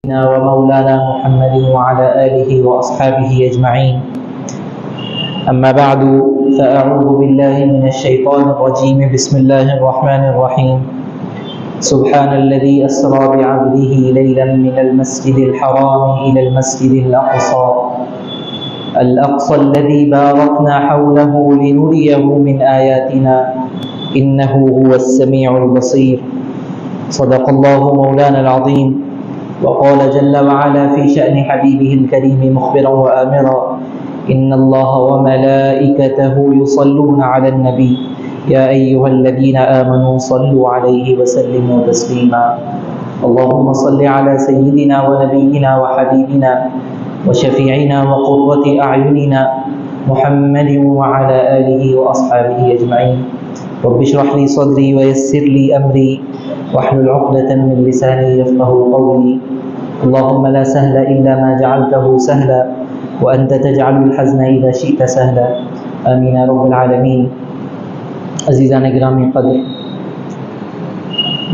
ومولانا محمد وعلى آله وأصحابه أجمعين. أما بعد فأعوذ بالله من الشيطان الرجيم. بسم الله الرحمن الرحيم. سبحان الذي أسرى بعبده ليلا من المسجد الحرام إلى المسجد الأقصى الذي باركنا حوله لنريه من آياتنا إنه هو السميع البصير. صدق الله مولانا العظيم. وقال جل وعلا في شأن حبيبه الكريم مخبرا وآمرا إن الله وملائكته يصلون على النبي يا أيها الذين آمنوا صلوا عليه وسلموا تسليما. اللهم صل على سيدنا ونبينا وحبيبنا وشفيعنا وقرة أعيننا محمد وعلى آله وأصحابه أجمعين. رب اشرح لي صدري ويسر لي أمري واحلل عقدة من لساني يفقهوا قولي. اللهم لا سهل إلا ما جعلته سهلا وأنت تجعل الحزن إذا شئت سهلا. آمين يا رب العالمين. عزیزان گرامی قدر،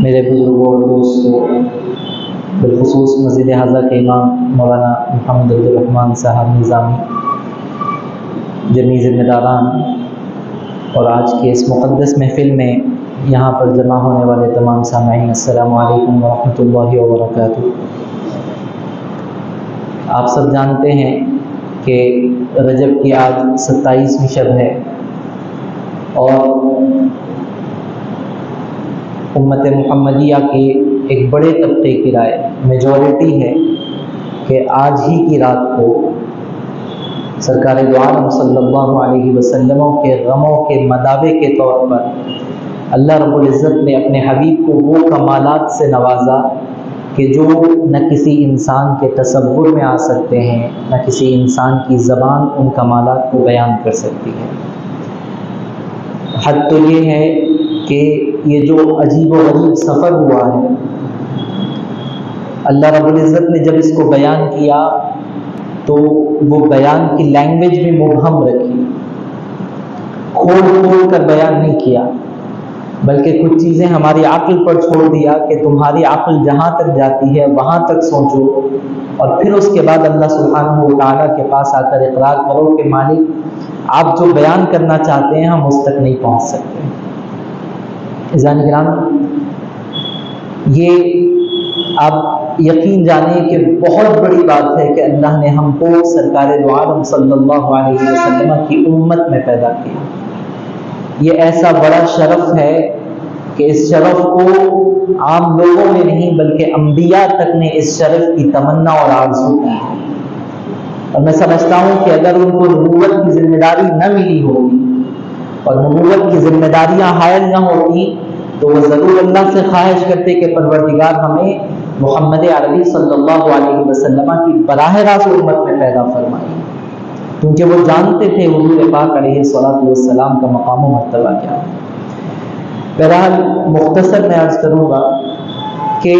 میرے بزرگوں اور دوستوں، بالخصوص مسجد حضرت کے امام مولانا محمد عبدالرحمن صاحب نظامی، جمیع ذمہ داران اور آج کے اس مقدس محفل میں یہاں پر جمع ہونے والے تمام سامعین، السلام علیکم ورحمۃ اللہ وبرکاتہ. آپ سب جانتے ہیں کہ رجب کی آج 27ویں شب ہے اور امت محمدیہ کے ایک بڑے طبقے کی رائے میجورٹی ہے کہ آج ہی کی رات کو سرکار دو عالم صلی اللہ علیہ وسلم کے غموں کے مداوے کے طور پر اللہ رب العزت نے اپنے حبیب کو وہ کمالات سے نوازا کہ جو نہ کسی انسان کے تصور میں آ سکتے ہیں، نہ کسی انسان کی زبان ان کمالات کو بیان کر سکتی ہے. حد تو یہ ہے کہ یہ جو عجیب و غریب سفر ہوا ہے، اللہ رب العزت نے جب اس کو بیان کیا تو وہ بیان کی لینگویج بھی مبہم رکھی، کھول کر بیان نہیں کیا، بلکہ کچھ چیزیں ہماری عقل پر چھوڑ دیا کہ تمہاری عقل جہاں تک جاتی ہے وہاں تک سوچو، اور پھر اس کے بعد اللہ سبحانہ و تعالیٰ کے پاس آ کر اقرار کرو کہ مالک آپ جو بیان کرنا چاہتے ہیں ہم اس تک نہیں پہنچ سکتے. عزیزان کرام، یہ آپ یقین جانیں کہ بہت بڑی بات ہے کہ اللہ نے ہم کو سرکار دو عالم صلی اللہ علیہ وسلم کی امت میں پیدا کیا. یہ ایسا بڑا شرف ہے کہ اس شرف کو عام لوگوں میں نہیں بلکہ انبیاء تک نے اس شرف کی تمنا اور آرزو کی ہے. اور میں سمجھتا ہوں کہ اگر ان کو نبوت کی ذمہ داری نہ ملی ہوتی اور نبوت کی ذمہ داریاں حائل نہ ہوتی تو وہ ضرور اللہ سے خواہش کرتے کہ پروردگار ہمیں محمد عربی صلی اللہ علیہ وسلم کی براہ راست امت میں پیدا فرمائی، کیونکہ وہ جانتے تھے حضور پاک علیہ الصلوۃ والسلام کا مقام و مرتبہ کیا ہے. بہرحال مختصر میں عرض کروں گا کہ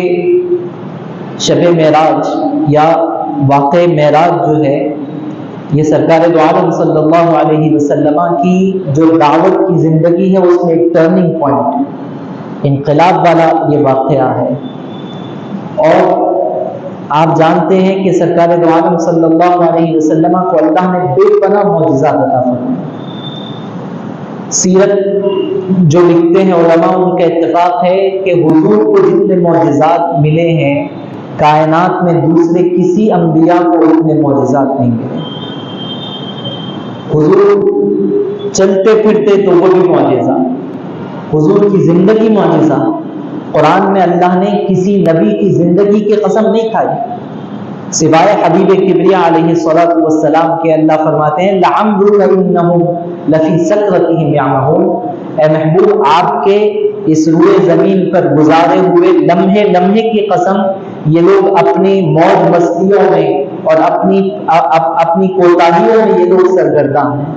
شب معراج یا واقع معراج جو ہے یہ سرکار دو عالم صلی اللہ علیہ وسلم کی جو دعوت کی زندگی ہے اس میں ایک ٹرننگ پوائنٹ، انقلاب والا یہ واقعہ ہے. اور آپ جانتے ہیں کہ سرکار دو عالم صلی اللہ علیہ وسلم کو اللہ نے بے پناہ معجزات عطا فرمائے. سیرت جو لکھتے ہیں علماء ان کا اتفاق ہے کہ حضور کو جتنے معجزات ملے ہیں کائنات میں دوسرے کسی انبیاء کو اتنے معجزات نہیں ملے. حضور چلتے پھرتے تو وہ بھی معجزہ، حضور کی زندگی معجزہ. قرآن میں اللہ نے کسی نبی کی زندگی کی قسم نہیں کھائی سوائے حبیب کبریا علیہ الصلوۃ والسلام کے. اللہ فرماتے ہیں لعمرک انہم لفی سکرتہم یعمہون، اے محبوب آپ کے اس روئے زمین پر گزارے ہوئے لمحے لمحے کی قسم یہ لوگ اپنی موج مستیوں میں اور اپنی کوتاہیوں میں یہ لوگ سرگرداں ہیں.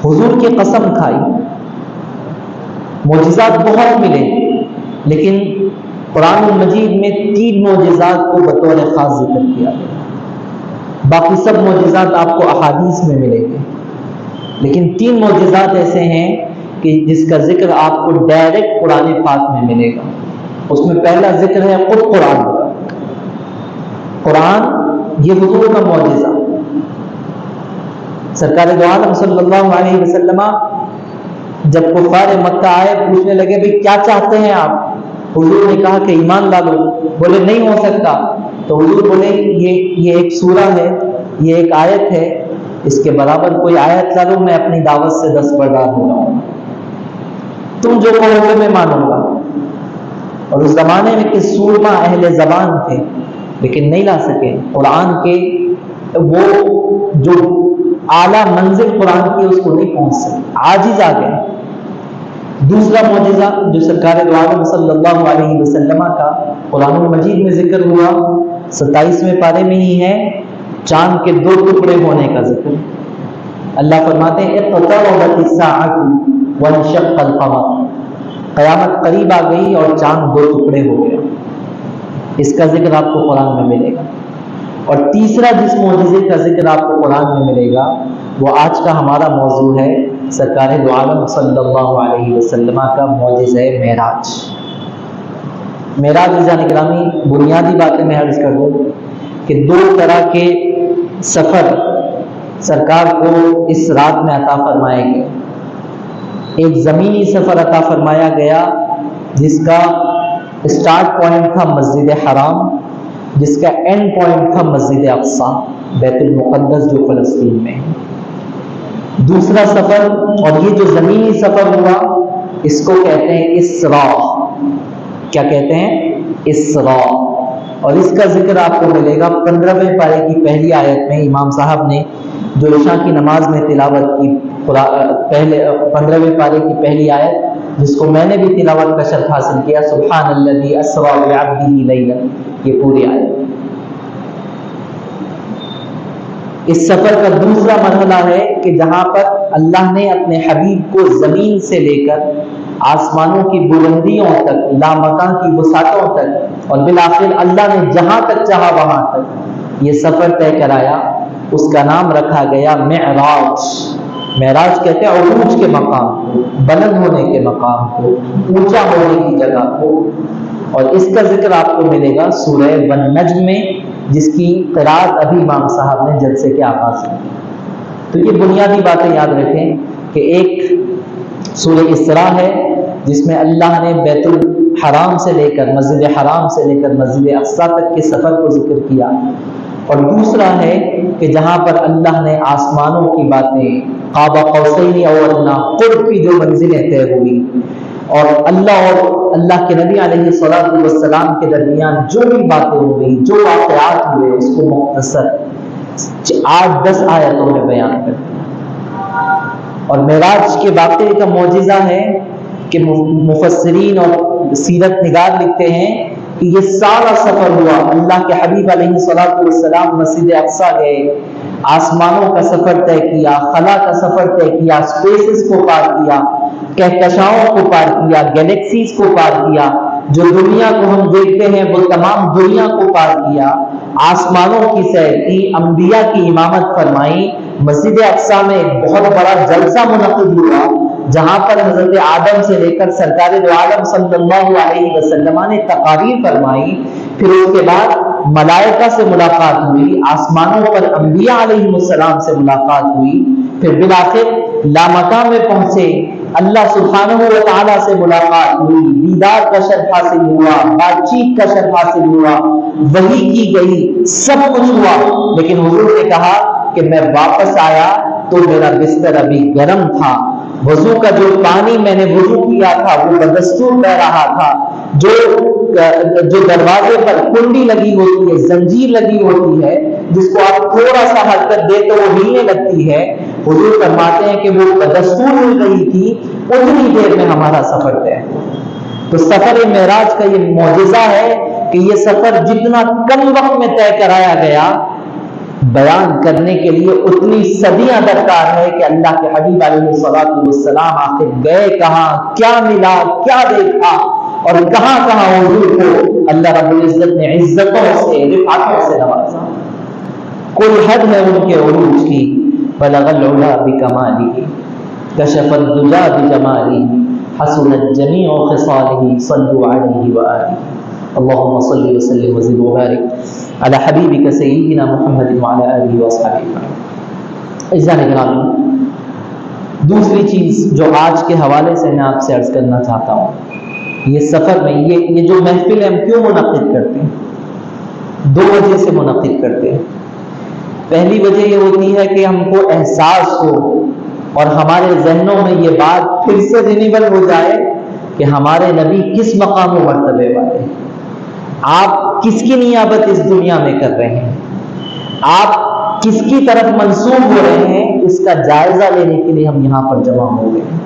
حضور کی قسم کھائی. معجزات بہت ملے لیکن قرآن مجید میں 3 معجزات کو بطور خاص ذکر کیا گیا. باقی سب معجزات آپ کو احادیث میں ملیں گے، لیکن 3 معجزات ایسے ہیں کہ جس کا ذکر آپ کو ڈائریکٹ قرآن پاک میں ملے گا. اس میں پہلا ذکر ہے خود قرآن کا. قرآن یہ حضور کا معجزہ. سرکار دو عالم صلی اللہ علیہ وسلم جب کفار مکہ آئے پوچھنے لگے بھئی کیا چاہتے ہیں آپ؟ حضور نے کہا کہ ایمان لا لو. بولے نہیں ہو سکتا. تو حضور بولے یہ ایک سورہ ہے، یہ ایک آیت ہے، اس کے برابر کوئی آیت لا لو، میں اپنی دعوت سے 10 بردار ہو رہا ہوں، تم جو کہو گے میں مانوں گا. اور اس زمانے میں کہ سورما اہل زبان تھے لیکن نہیں لا سکے. قرآن کے وہ جو اعلیٰ منزل قرآن کی اس کو نہیں پہنچ سکے، عاجز آ گئے. دوسرا معجزہ جو سرکار دو عالم صلی اللہ علیہ وسلم کا قرآن مجید میں ذکر ہوا، 27ویں پارے میں ہی ہے، چاند کے 2 ٹکڑے ہونے کا ذکر. اللہ فرماتے ہیں اقتربت الساعۃ وانشق القمر، قیامت قریب آ گئی اور چاند 2 ٹکڑے ہو گیا. اس کا ذکر آپ کو قرآن میں ملے گا. اور تیسرا جس معجزے کا ذکر آپ کو قرآن میں ملے گا وہ آج کا ہمارا موضوع ہے، سرکار دو عالم صلی اللہ علیہ وسلم کا معجزہ معراج. معراج عزیزان گرامی، بنیادی باتیں میں عرض کر دوں کہ 2 طرح کے سفر سرکار کو اس رات میں عطا فرمائے گئے. ایک زمینی سفر عطا فرمایا گیا جس کا اسٹارٹ پوائنٹ تھا مسجد حرام، جس کا اینڈ پوائنٹ تھا مسجد اقصی، بیت المقدس جو فلسطین میں ہے. دوسرا سفر، اور یہ جو زمینی سفر ہوا اس کو کہتے ہیں اسراء. کیا کہتے ہیں؟ اسراء. اور اس کا ذکر آپ کو ملے گا 15ویں پارے کی پہلی آیت میں. امام صاحب نے جو عشاء کی نماز میں تلاوت کی، پہلے 15ویں پارے کی پہلی آیت جس کو میں نے بھی تلاوت کا شرف حاصل کیا، سبحان الذی اسریٰ بعبدہ لیلا، یہ پوری آیت. اس سفر کا دوسرا مرحلہ ہے کہ جہاں پر اللہ نے اپنے حبیب کو زمین سے لے کر آسمانوں کی بلندیوں تک، لامکان کی وسعتوں تک، اور بالآخر اللہ نے جہاں تک چاہا وہاں تک یہ سفر طے کرایا. اس کا نام رکھا گیا معراج. معراج کہتے ہیں عروج کے مقام کو، بلند ہونے کے مقام کو، اونچا ہونے کی جگہ کو. اور اس کا ذکر آپ کو ملے گا سورہ والنجم میں، جس کی قرات ابھی امام صاحب نے جلسے کے آغاز میں. تو یہ بنیادی باتیں یاد رکھیں کہ ایک سورہ اسراء ہے جس میں اللہ نے بیت الحرام سے لے کر، مسجد حرام سے لے کر مسجد اقصی تک کے سفر کو ذکر کیا. اور دوسرا ہے کہ جہاں پر اللہ نے آسمانوں کی باتیں، قاب قوسین او ادنیٰ، قرب کی جو منزلیں طے ہوئی، اور اللہ اور اللہ کے نبی علیہ الصلوۃ والسلام کے درمیان جو بھی باتیں ہوئی، جو واقعات ہوئے، اس کو مختصر 8-10 آیتوں میں بیان کر دیا. اور معراج کے واقعے کا معجزہ ہے کہ مفسرین اور سیرت نگار لکھتے ہیں کہ یہ سارا سفر ہوا، اللہ کے حبیب علیہ الصلوۃ والسلام مسجد اقصی گئے، آسمانوں کا سفر طے کیا، خلا کا سفر طے کیا، اسپیسز کو پار کیا، کہکشاؤں کو پار کیا، گیلیکسیز کو پار کیا، جو دنیا کو ہم دیکھتے ہیں وہ تمام دنیا کو پار کیا، آسمانوں کی سیر کی، انبیاء کی امامت فرمائی. مسجد اقصی میں ایک بہت بڑا جلسہ منعقد ہوا جہاں پر حضرت آدم سے لے کر سرکار دو عالم صلی اللہ علیہ وسلم نے تقاریر فرمائی. پھر اس کے بعد ملائکہ سے ملاقات ہوئی، آسمانوں پر انبیاء علیہ السلام سے ملاقات ہوئی. پھر بالآخر لامکان میں پہنچے، اللہ سبحانہ و تعالیٰ سے ملاقات ہوئی، دیدار کا شرف حاصل ہوا، بات چیت کا شرف حاصل ہوا، وحی کی گئی، سب کچھ ہوا. لیکن حضور نے کہا کہ میں واپس آیا تو میرا بستر ابھی گرم تھا، وضو کا جو پانی میں نے وضو کیا تھا وہ بدستور بہ رہا تھا، جو دروازے پر کنڈی لگی ہوتی ہے، زنجیر لگی ہوتی ہے، جس کو آپ تھوڑا سا حرکت دے تو وہ ہلنے لگتی ہے، حضور فرماتے ہیں کہ وہ بدستور ہل رہی تھی، اتنی دیر میں ہمارا سفر طے. تو سفر معراج کا یہ معجزہ ہے کہ یہ سفر جتنا کم وقت میں طے کرایا گیا، بیان کرنے کے لیے اتنی صدیاں درکار ہے کہ اللہ کے حبیب علیہ الصلوۃ والسلام آخر گئے کہاں، کیا ملا، کیا دیکھا، اور کہاں کہاں حضور کو اللہ رب العزت نے عزتوں سے، رفعتوں سے نوازا. کوئی حد ہے ان کے عروج کی. بلغ العلا بکمالہ کشف الدجى بجمالہ حسنت جمیع خصالہ صلوا علیہ وآلہ. اللہم صل وسلم وزد وبارک علی حبیبک سیدنا محمد وعلی آلہ وصحبہ۔ عزیزان گرامی، دوسری چیز جو آج کے حوالے سے میں آپ سے عرض کرنا چاہتا ہوں، یہ سفر میں یہ جو محفل ہم کیوں منعقد کرتے ہیں، 2 وجہ سے منعقد کرتے ہیں۔ پہلی وجہ یہ ہوتی ہے کہ ہم کو احساس ہو اور ہمارے ذہنوں میں یہ بات پھر سے رینیول ہو جائے کہ ہمارے نبی کس مقام و مرتبے والے ہیں، آپ کس کی نیابت اس دنیا میں کر رہے ہیں، آپ کس کی طرف منسوب ہو رہے ہیں، اس کا جائزہ لینے کے لیے ہم یہاں پر جمع ہو گئے ہیں۔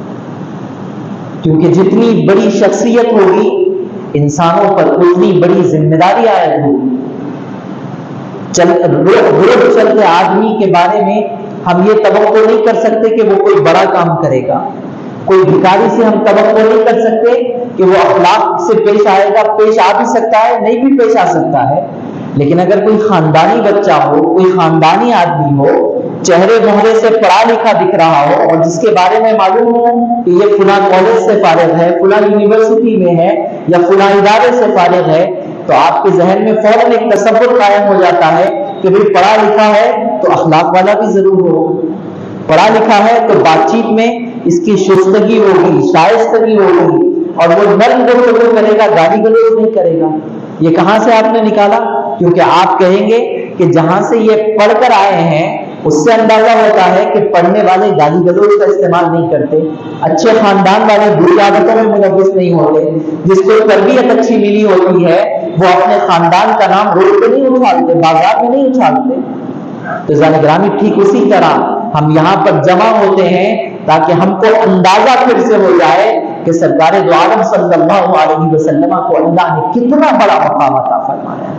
کیونکہ جتنی بڑی شخصیت ہوگی انسانوں پر اتنی بڑی ذمہ داری عائد ہوگی۔ روز چلتے آدمی کے بارے میں ہم یہ توقع نہیں کر سکتے کہ وہ کوئی بڑا کام کرے گا، کوئی بھکاری سے ہم توقع نہیں کر سکتے کہ وہ اخلاق سے پیش آئے گا، پیش آ بھی سکتا ہے، نہیں بھی پیش آ سکتا ہے، لیکن اگر کوئی خاندانی بچہ ہو، کوئی خاندانی آدمی ہو، چہرے مہرے سے پڑھا لکھا دکھ رہا ہو اور جس کے بارے میں معلوم ہو کہ یہ فلاں کالج سے فارغ ہے، فلاں یونیورسٹی میں ہے یا فلاں ادارے سے فارغ ہے، تو آپ کے ذہن میں فوراً ایک تصور قائم ہو جاتا ہے کہ بھئی پڑھا لکھا ہے تو اخلاق والا بھی ضرور ہو، پڑھا لکھا ہے تو بات چیت میں اس کی شائستگی ہوگی، شائستگی ہوگی، اور وہ نرم گفتگو کرے گا، گالی گلوچ نہیں کرے گا۔ یہ کہاں سے آپ نے نکالا؟ کیونکہ آپ کہیں گے کہ جہاں سے یہ پڑھ کر آئے ہیں اس سے اندازہ ہوتا ہے کہ پڑھنے والے گالی گلوچ کا استعمال نہیں کرتے، اچھے خاندان والے بری عادتوں میں ملوث نہیں ہوتے، جس کو تربیت اچھی ملی ہوتی ہے وہ اپنے خاندان کا نام روڈ پہ نہیں اچھالتے، بازار میں نہیں اچھالتے۔ تو ذرا گرامی ٹھیک اسی طرح ہم یہاں پر جمع ہوتے ہیں تاکہ ہم کو اندازہ پھر سے ہو جائے کہ سرکار دو عالم صلی اللہ علیہ وسلم کو اللہ نے کتنا بڑا مقام عطا فرمایا ہے،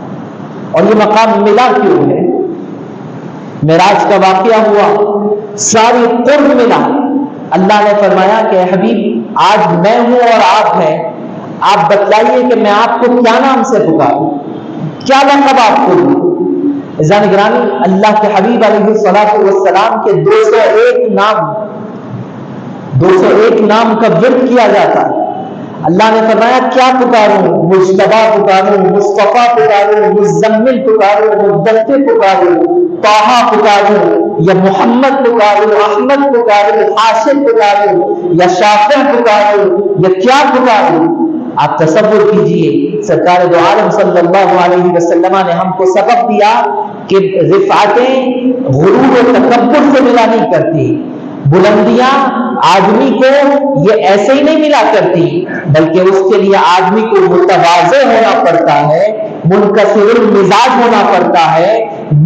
اور یہ مقام ملا کیوں ہے۔ معراج کا واقعہ ہوا، ساری قرب ملا، اللہ نے فرمایا کہ اے حبیب آج میں ہوں اور آپ ہیں، آپ بتلائیے کہ میں آپ کو کیا نام سے پکاروں، کیا لقب آپ کو دوں۔ عزیزان گرامی، اللہ کے حبیب علیہ الصلوۃ والسلام کے 201 نام کا ورد کیا جاتا ہے۔ اللہ نے فرمایا کیا پکاروں، مجتبیٰ پکاروں، مصطفیٰ پکاروں، مزمل پکاروں، مدثر پکاروں، طٰہٰ پکاروں، یا محمد پکاروں، احمد پکاروں، حاشر پکاروں، یا شافع پکاروں، یا کیا پکاروں۔ آپ تصور کیجئے سرکار دو عالم صلی اللہ علیہ وسلم نے ہم کو سبق دیا کہ رفعتیں غرور و تکبر سے ملا نہیں کرتی، بلندیاں آدمی کو یہ ایسے ہی نہیں ملا کرتی، بلکہ اس کے لیے آدمی کو متواضع ہونا پڑتا ہے، منکسر المزاج ہونا پڑتا ہے،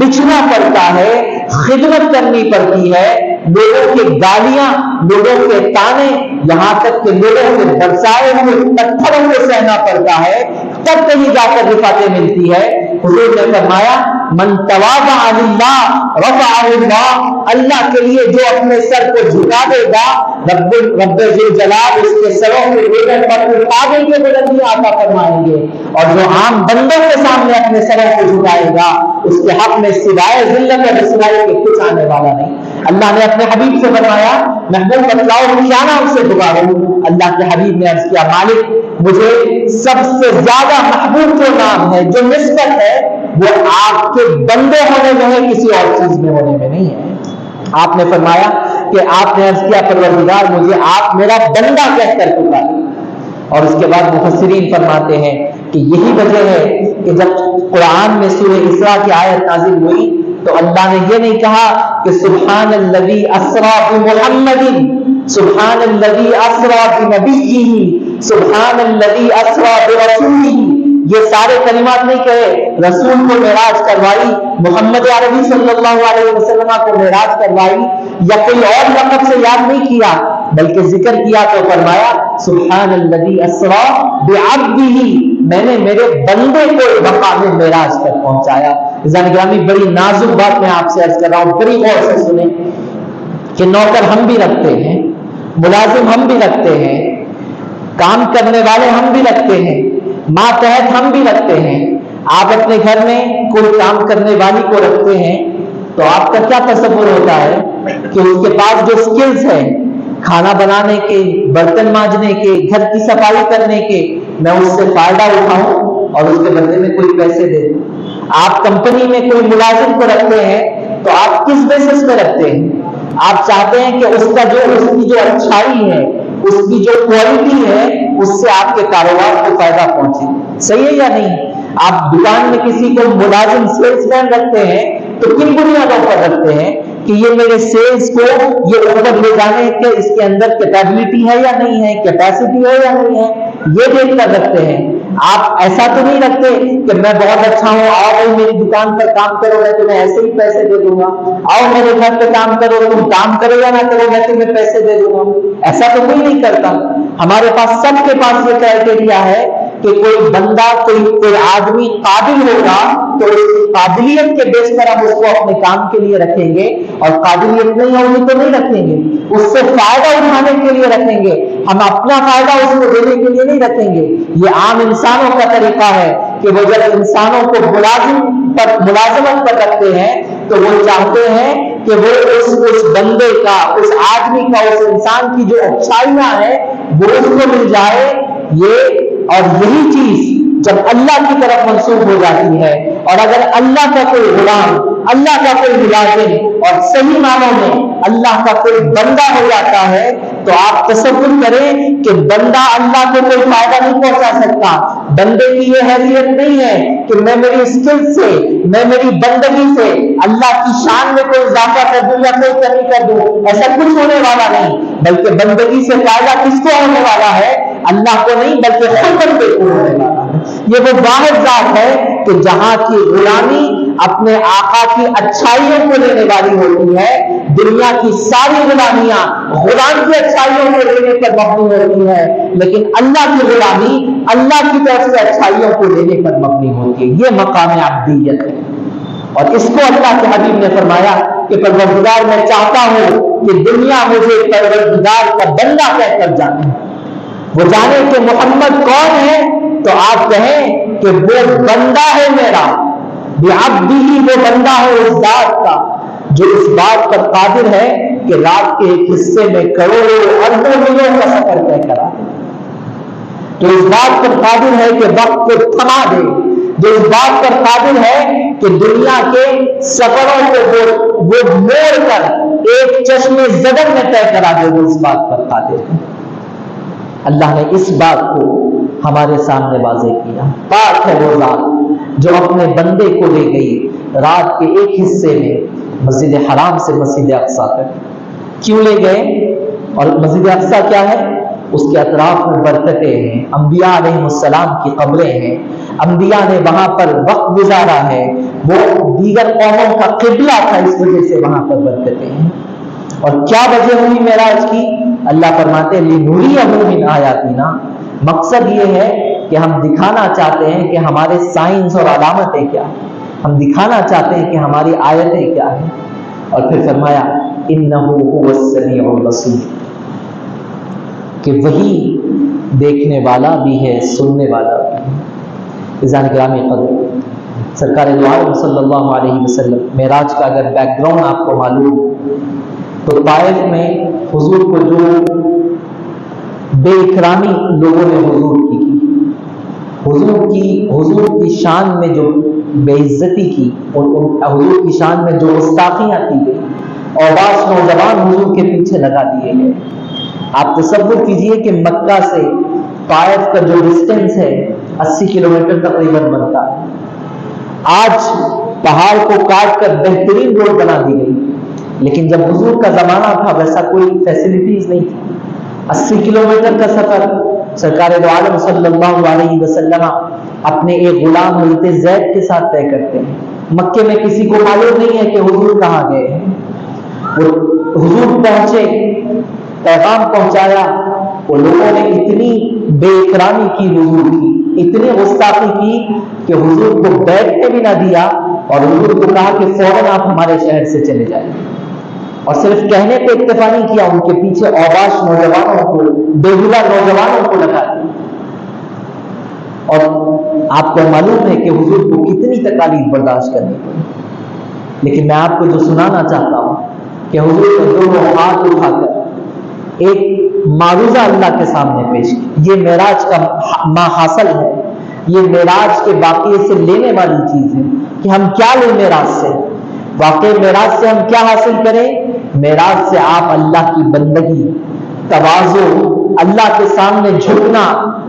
بچنا پڑتا ہے، خدمت کرنی پڑتی ہے، لوگوں کی گالیاں، لوگوں کے تانے، یہاں تک کہ لوگوں کے برسائے ہوئے پتھروں کو سہنا پڑتا ہے، تب کہیں جا کر رفعتیں ملتی ہے۔ حضور نے فرمایا من تواضع للہ رفعہ اللہ، اللہ کے لیے جو اپنے سر کو جھکا دے گا رب ذوالجلال اس کے سروں کے اوپر پر کعبے کے بلندیاں عطا فرمائیں گے، اور جو عام بندوں کے سامنے اپنے سروں کو جھکائے گا اس کے حق میں سوائے ذلت اور رسوائی کے کچھ آنے والا نہیں۔ اللہ نے اپنے حبیب سے فرمایا محبوب بتلاؤ کیا نام سے پکاروں؟ اللہ کے حبیب نے عرض کیا مالک مجھے سب سے زیادہ محبوب جو نام ہے، جو نسبت ہے، وہ آپ کے بندے ہونے میں ہے، کسی اور چیز میں ہونے میں نہیں ہے۔ آپ نے فرمایا کہ آپ نے عرض کیا پروردگار مجھے آپ میرا بندہ کہہ کر پکارے، اور اس کے بعد مفسرین فرماتے ہیں کہ یہی وجہ ہے کہ جب قرآن میں سورہ اسراء کی آیت نازل ہوئی تو اللہ نے یہ نہیں کہا کہ سبحان الذی اسریٰ بمحمد، سبحان الذی اسریٰ بنبیہ، سبحان الذی اسریٰ برسولہ، یہ سارے کلمات نہیں کہے، رسول کو معراج کروائی، محمد عربی صلی اللہ علیہ وسلم کو معراج کروائی، یا کوئی اور لقب سے یاد نہیں کیا، بلکہ ذکر کیا تو فرمایا سبحان الذی اسریٰ بعبدہ، میں نے میرے بندے کو مقام معراج تک پہنچایا۔ عزیزان گرامی بڑی نازک بات میں آپ سے عرض کر رہا ہوں، بڑی غور سے سنیں کہ نوکر ہم بھی رکھتے ہیں، ملازم ہم بھی رکھتے ہیں، کام کرنے والے ہم بھی رکھتے ہیں، ماتحت ہم بھی رکھتے ہیں۔ آپ اپنے گھر میں کوئی کام کرنے والی کو رکھتے ہیں تو آپ کا کیا تصور ہوتا ہے کہ اس کے پاس جو سکلز ہیں کھانا بنانے کے، برتن مانجنے کے، گھر کی صفائی کرنے کے، میں اس سے فائدہ اٹھاؤں اور اس کے بدلے میں کوئی پیسے دے دوں۔ آپ کمپنی میں کوئی ملازم کو رکھتے ہیں تو آپ کس بیسس پہ رکھتے ہیں؟ آپ چاہتے ہیں کہ اس کی جو اچھائی ہے، اس کی جو کوالٹی ہے، اس سے آپ کے کاروبار کو فائدہ پہنچے، صحیح ہے یا نہیں؟ آپ دکان میں کسی کو ملازم سیلس مین رکھتے ہیں تو کن بنیادوں پر رکھتے ہیں کہ یہ میرے سیلس کو یہ اوپر لے جانے کے اس کے اندر کیپیبلٹی ہے یا نہیں ہے، کیپیسٹی ہے یا نہیں ہے، یہ دیکھ کر رکھتے ہیں۔ آپ ایسا تو نہیں رکھتے کہ میں بہت اچھا ہوں، آؤ بھائی میری دکان پر کام کرو، میں تمہیں ایسے ہی پیسے دے دوں گا، آؤ میرے گھر پہ کام کرو، تم کام کرو یا نہ کرو میں تمہیں پیسے دے دوں گا۔ ایسا تو کوئی نہیں کرتا۔ ہمارے پاس سب کے پاس یہ کرائٹیریا ہے کہ کوئی بندہ کوئی آدمی قابل ہوگا تو اس کی قابلیت کے بیس پر ہم اس کو اپنے کام کے لیے رکھیں گے، اور قابلیت نہیں ہوگی تو نہیں رکھیں گے، اس سے فائدہ اٹھانے کے لیے رکھیں گے، ہم اپنا فائدہ اس کو دینے کے لیے نہیں رکھیں گے۔ یہ عام انسانوں کا طریقہ ہے کہ وہ جب انسانوں کو ملازمت پر رکھتے ہیں تو وہ چاہتے ہیں کہ وہ اس بندے کا، اس آدمی کا، اس انسان کی جو اچھائیاں ہیں وہ اس کو مل جائے۔ اور یہی چیز جب اللہ کی طرف منسوخ ہو جاتی ہے، اور اگر اللہ کا کوئی غلام، اللہ کا کوئی ملازم اور صحیح معنوں میں اللہ کا کوئی بندہ ہو جاتا ہے تو آپ تصور کریں کہ بندہ اللہ کو کوئی فائدہ نہیں پہنچا سکتا۔ بندے کی یہ حیثیت نہیں ہے کہ میں میری اسکل سے، میں میری بندگی سے اللہ کی شان میں کوئی اضافہ کر دوں یا کوئی کمی کر دوں، ایسا کچھ ہونے والا نہیں، بلکہ بندگی سے فائدہ کس کو ہونے والا ہے؟ اللہ کو نہیں، بلکہ خود بندے کو ہونے والا ہے۔ یہ وہ واحد ذات ہے کہ جہاں کی غلامی اپنے آقا کی اچھائیوں کو لینے والی ہوتی ہے، دنیا کی ساری غلامیاں غلام کی اچھائیوں کو لینے پر مبنی ہوتی ہے، لیکن اللہ کی غلامی اللہ کی طرف سے اچھائیوں کو لینے پر مبنی ہوتی ہے۔ یہ مقام عبدیت ہے، اور اس کو اللہ کے حبیب نے فرمایا کہ پروردگار میں چاہتا ہوں کہ دنیا مجھے پروردگار کا بندہ کہہ کر جانے، وہ جانے کہ محمد کون ہے تو آپ کہیں کہ وہ بندہ ہے میرا، بعبدہ، وہ بندہ ہے اس ذات کا جو اس بات پر قادر ہے کہ رات کے ایک حصے میں کروڑوں اربوں میلوں کا سفر طے کرا، تو اس بات پر قادر ہے کہ وقت کو تھما دے، جو اس بات پر قادر ہے کہ دنیا کے سفروں کو وہ موڑ کر ایک چشم زدن میں طے کرا دے، وہ اس بات پر قادر ہے۔ اللہ نے اس بات کو ہمارے سامنے واضح کیا۔ پاک ہے وہ ذات جو اپنے بندے کو لے گئی رات کے ایک حصے میں مسجد حرام سے مسجد اقصیٰ تک۔ کیوں لے گئے؟ اور مسجد اقصیٰ کیا ہے؟ اس کے اطراف میں برکتیں ہیں، انبیاء علیہ السلام کی قبریں ہیں، انبیاء نے وہاں پر وقت گزارا ہے، وہ دیگر قوموں کا قبلہ تھا، اس وجہ سے وہاں پر برکتیں ہیں۔ اور کیا وجہ ہوئی معراج کی؟ اللہ فرماتے ہیں لِنُرِيَهُ مِنْ آیَاتِنَا، مقصد یہ ہے کہ ہم دکھانا چاہتے ہیں کہ ہمارے سائنس اور علامتیں کیا ہیں، ہم دکھانا چاہتے ہیں کہ ہماری آیتیں کیا ہیں۔ اور پھر فرمایا إِنَّهُ هُوَ السَّمِيعُ الْبَصِيرُ، کہ وہی دیکھنے والا بھی ہے، سننے والا بھی ہے۔ عزیزان گرامی قدر، سرکار دو عالم صلی اللہ علیہ وسلم معراج کا اگر بیک گراؤنڈ آپ کو معلوم تو طائف میں حضور کو جو بے اکرامی لوگوں نے حضور کی حضور کی شان میں جو بے عزتی کی، اور حضور کی شان میں جو گستاخیاں کی گئی، اور بعض نوجوان حضور کے پیچھے لگا دیے گئے۔ آپ تصور کیجئے کہ مکہ سے طائف کا جو ڈسٹینس ہے 80 کلومیٹر تقریباً بنتا ہے، آج پہاڑ کو کاٹ کر بہترین روڈ بنا دی گئی، لیکن جب حضور کا زمانہ تھا ویسا کوئی فیسلٹیز نہیں تھی۔ 80 کلومیٹر کا سفر سرکار دو عالم صلی اللہ علیہ وسلم اپنے ایک غلام حضرت زید کے ساتھ طے کرتے ہیں۔ مکے میں کسی کو معلوم نہیں ہے کہ حضور کہاں گئے ہیں۔ وہ حضور پہنچے، پیغام پہنچایا، وہ لوگوں نے اتنی بے اکرامی کی حضور کی، اتنی گستاخی کی کہ حضور کو بیٹھنے بھی نہ دیا، اور حضور کو کہا کہ فوراً آپ ہمارے شہر سے چلے جائیں۔ اور صرف کہنے پہ اکتفا نہیں کیا، ان کے پیچھے اوباش نوجوانوں کو، بےہودہ نوجوانوں کو لگا دیا۔ اور آپ کو معلوم ہے کہ حضور کو کتنی تکالیف برداشت کرنی پڑی، لیکن میں آپ کو جو سنانا چاہتا ہوں کہ حضور نے دونوں ہاتھ اٹھا کر ایک معروضہ اللہ کے سامنے پیش کی۔ یہ معراج کا ما حاصل ہے، یہ معراج کے واقعے سے لینے والی چیز ہے کہ ہم کیا لیں معراج سے. واقعی معراج سے ہم کیا حاصل کریں؟ معراج سے آپ اللہ کی بندگی، تواضع، اللہ کے سامنے جھکنا،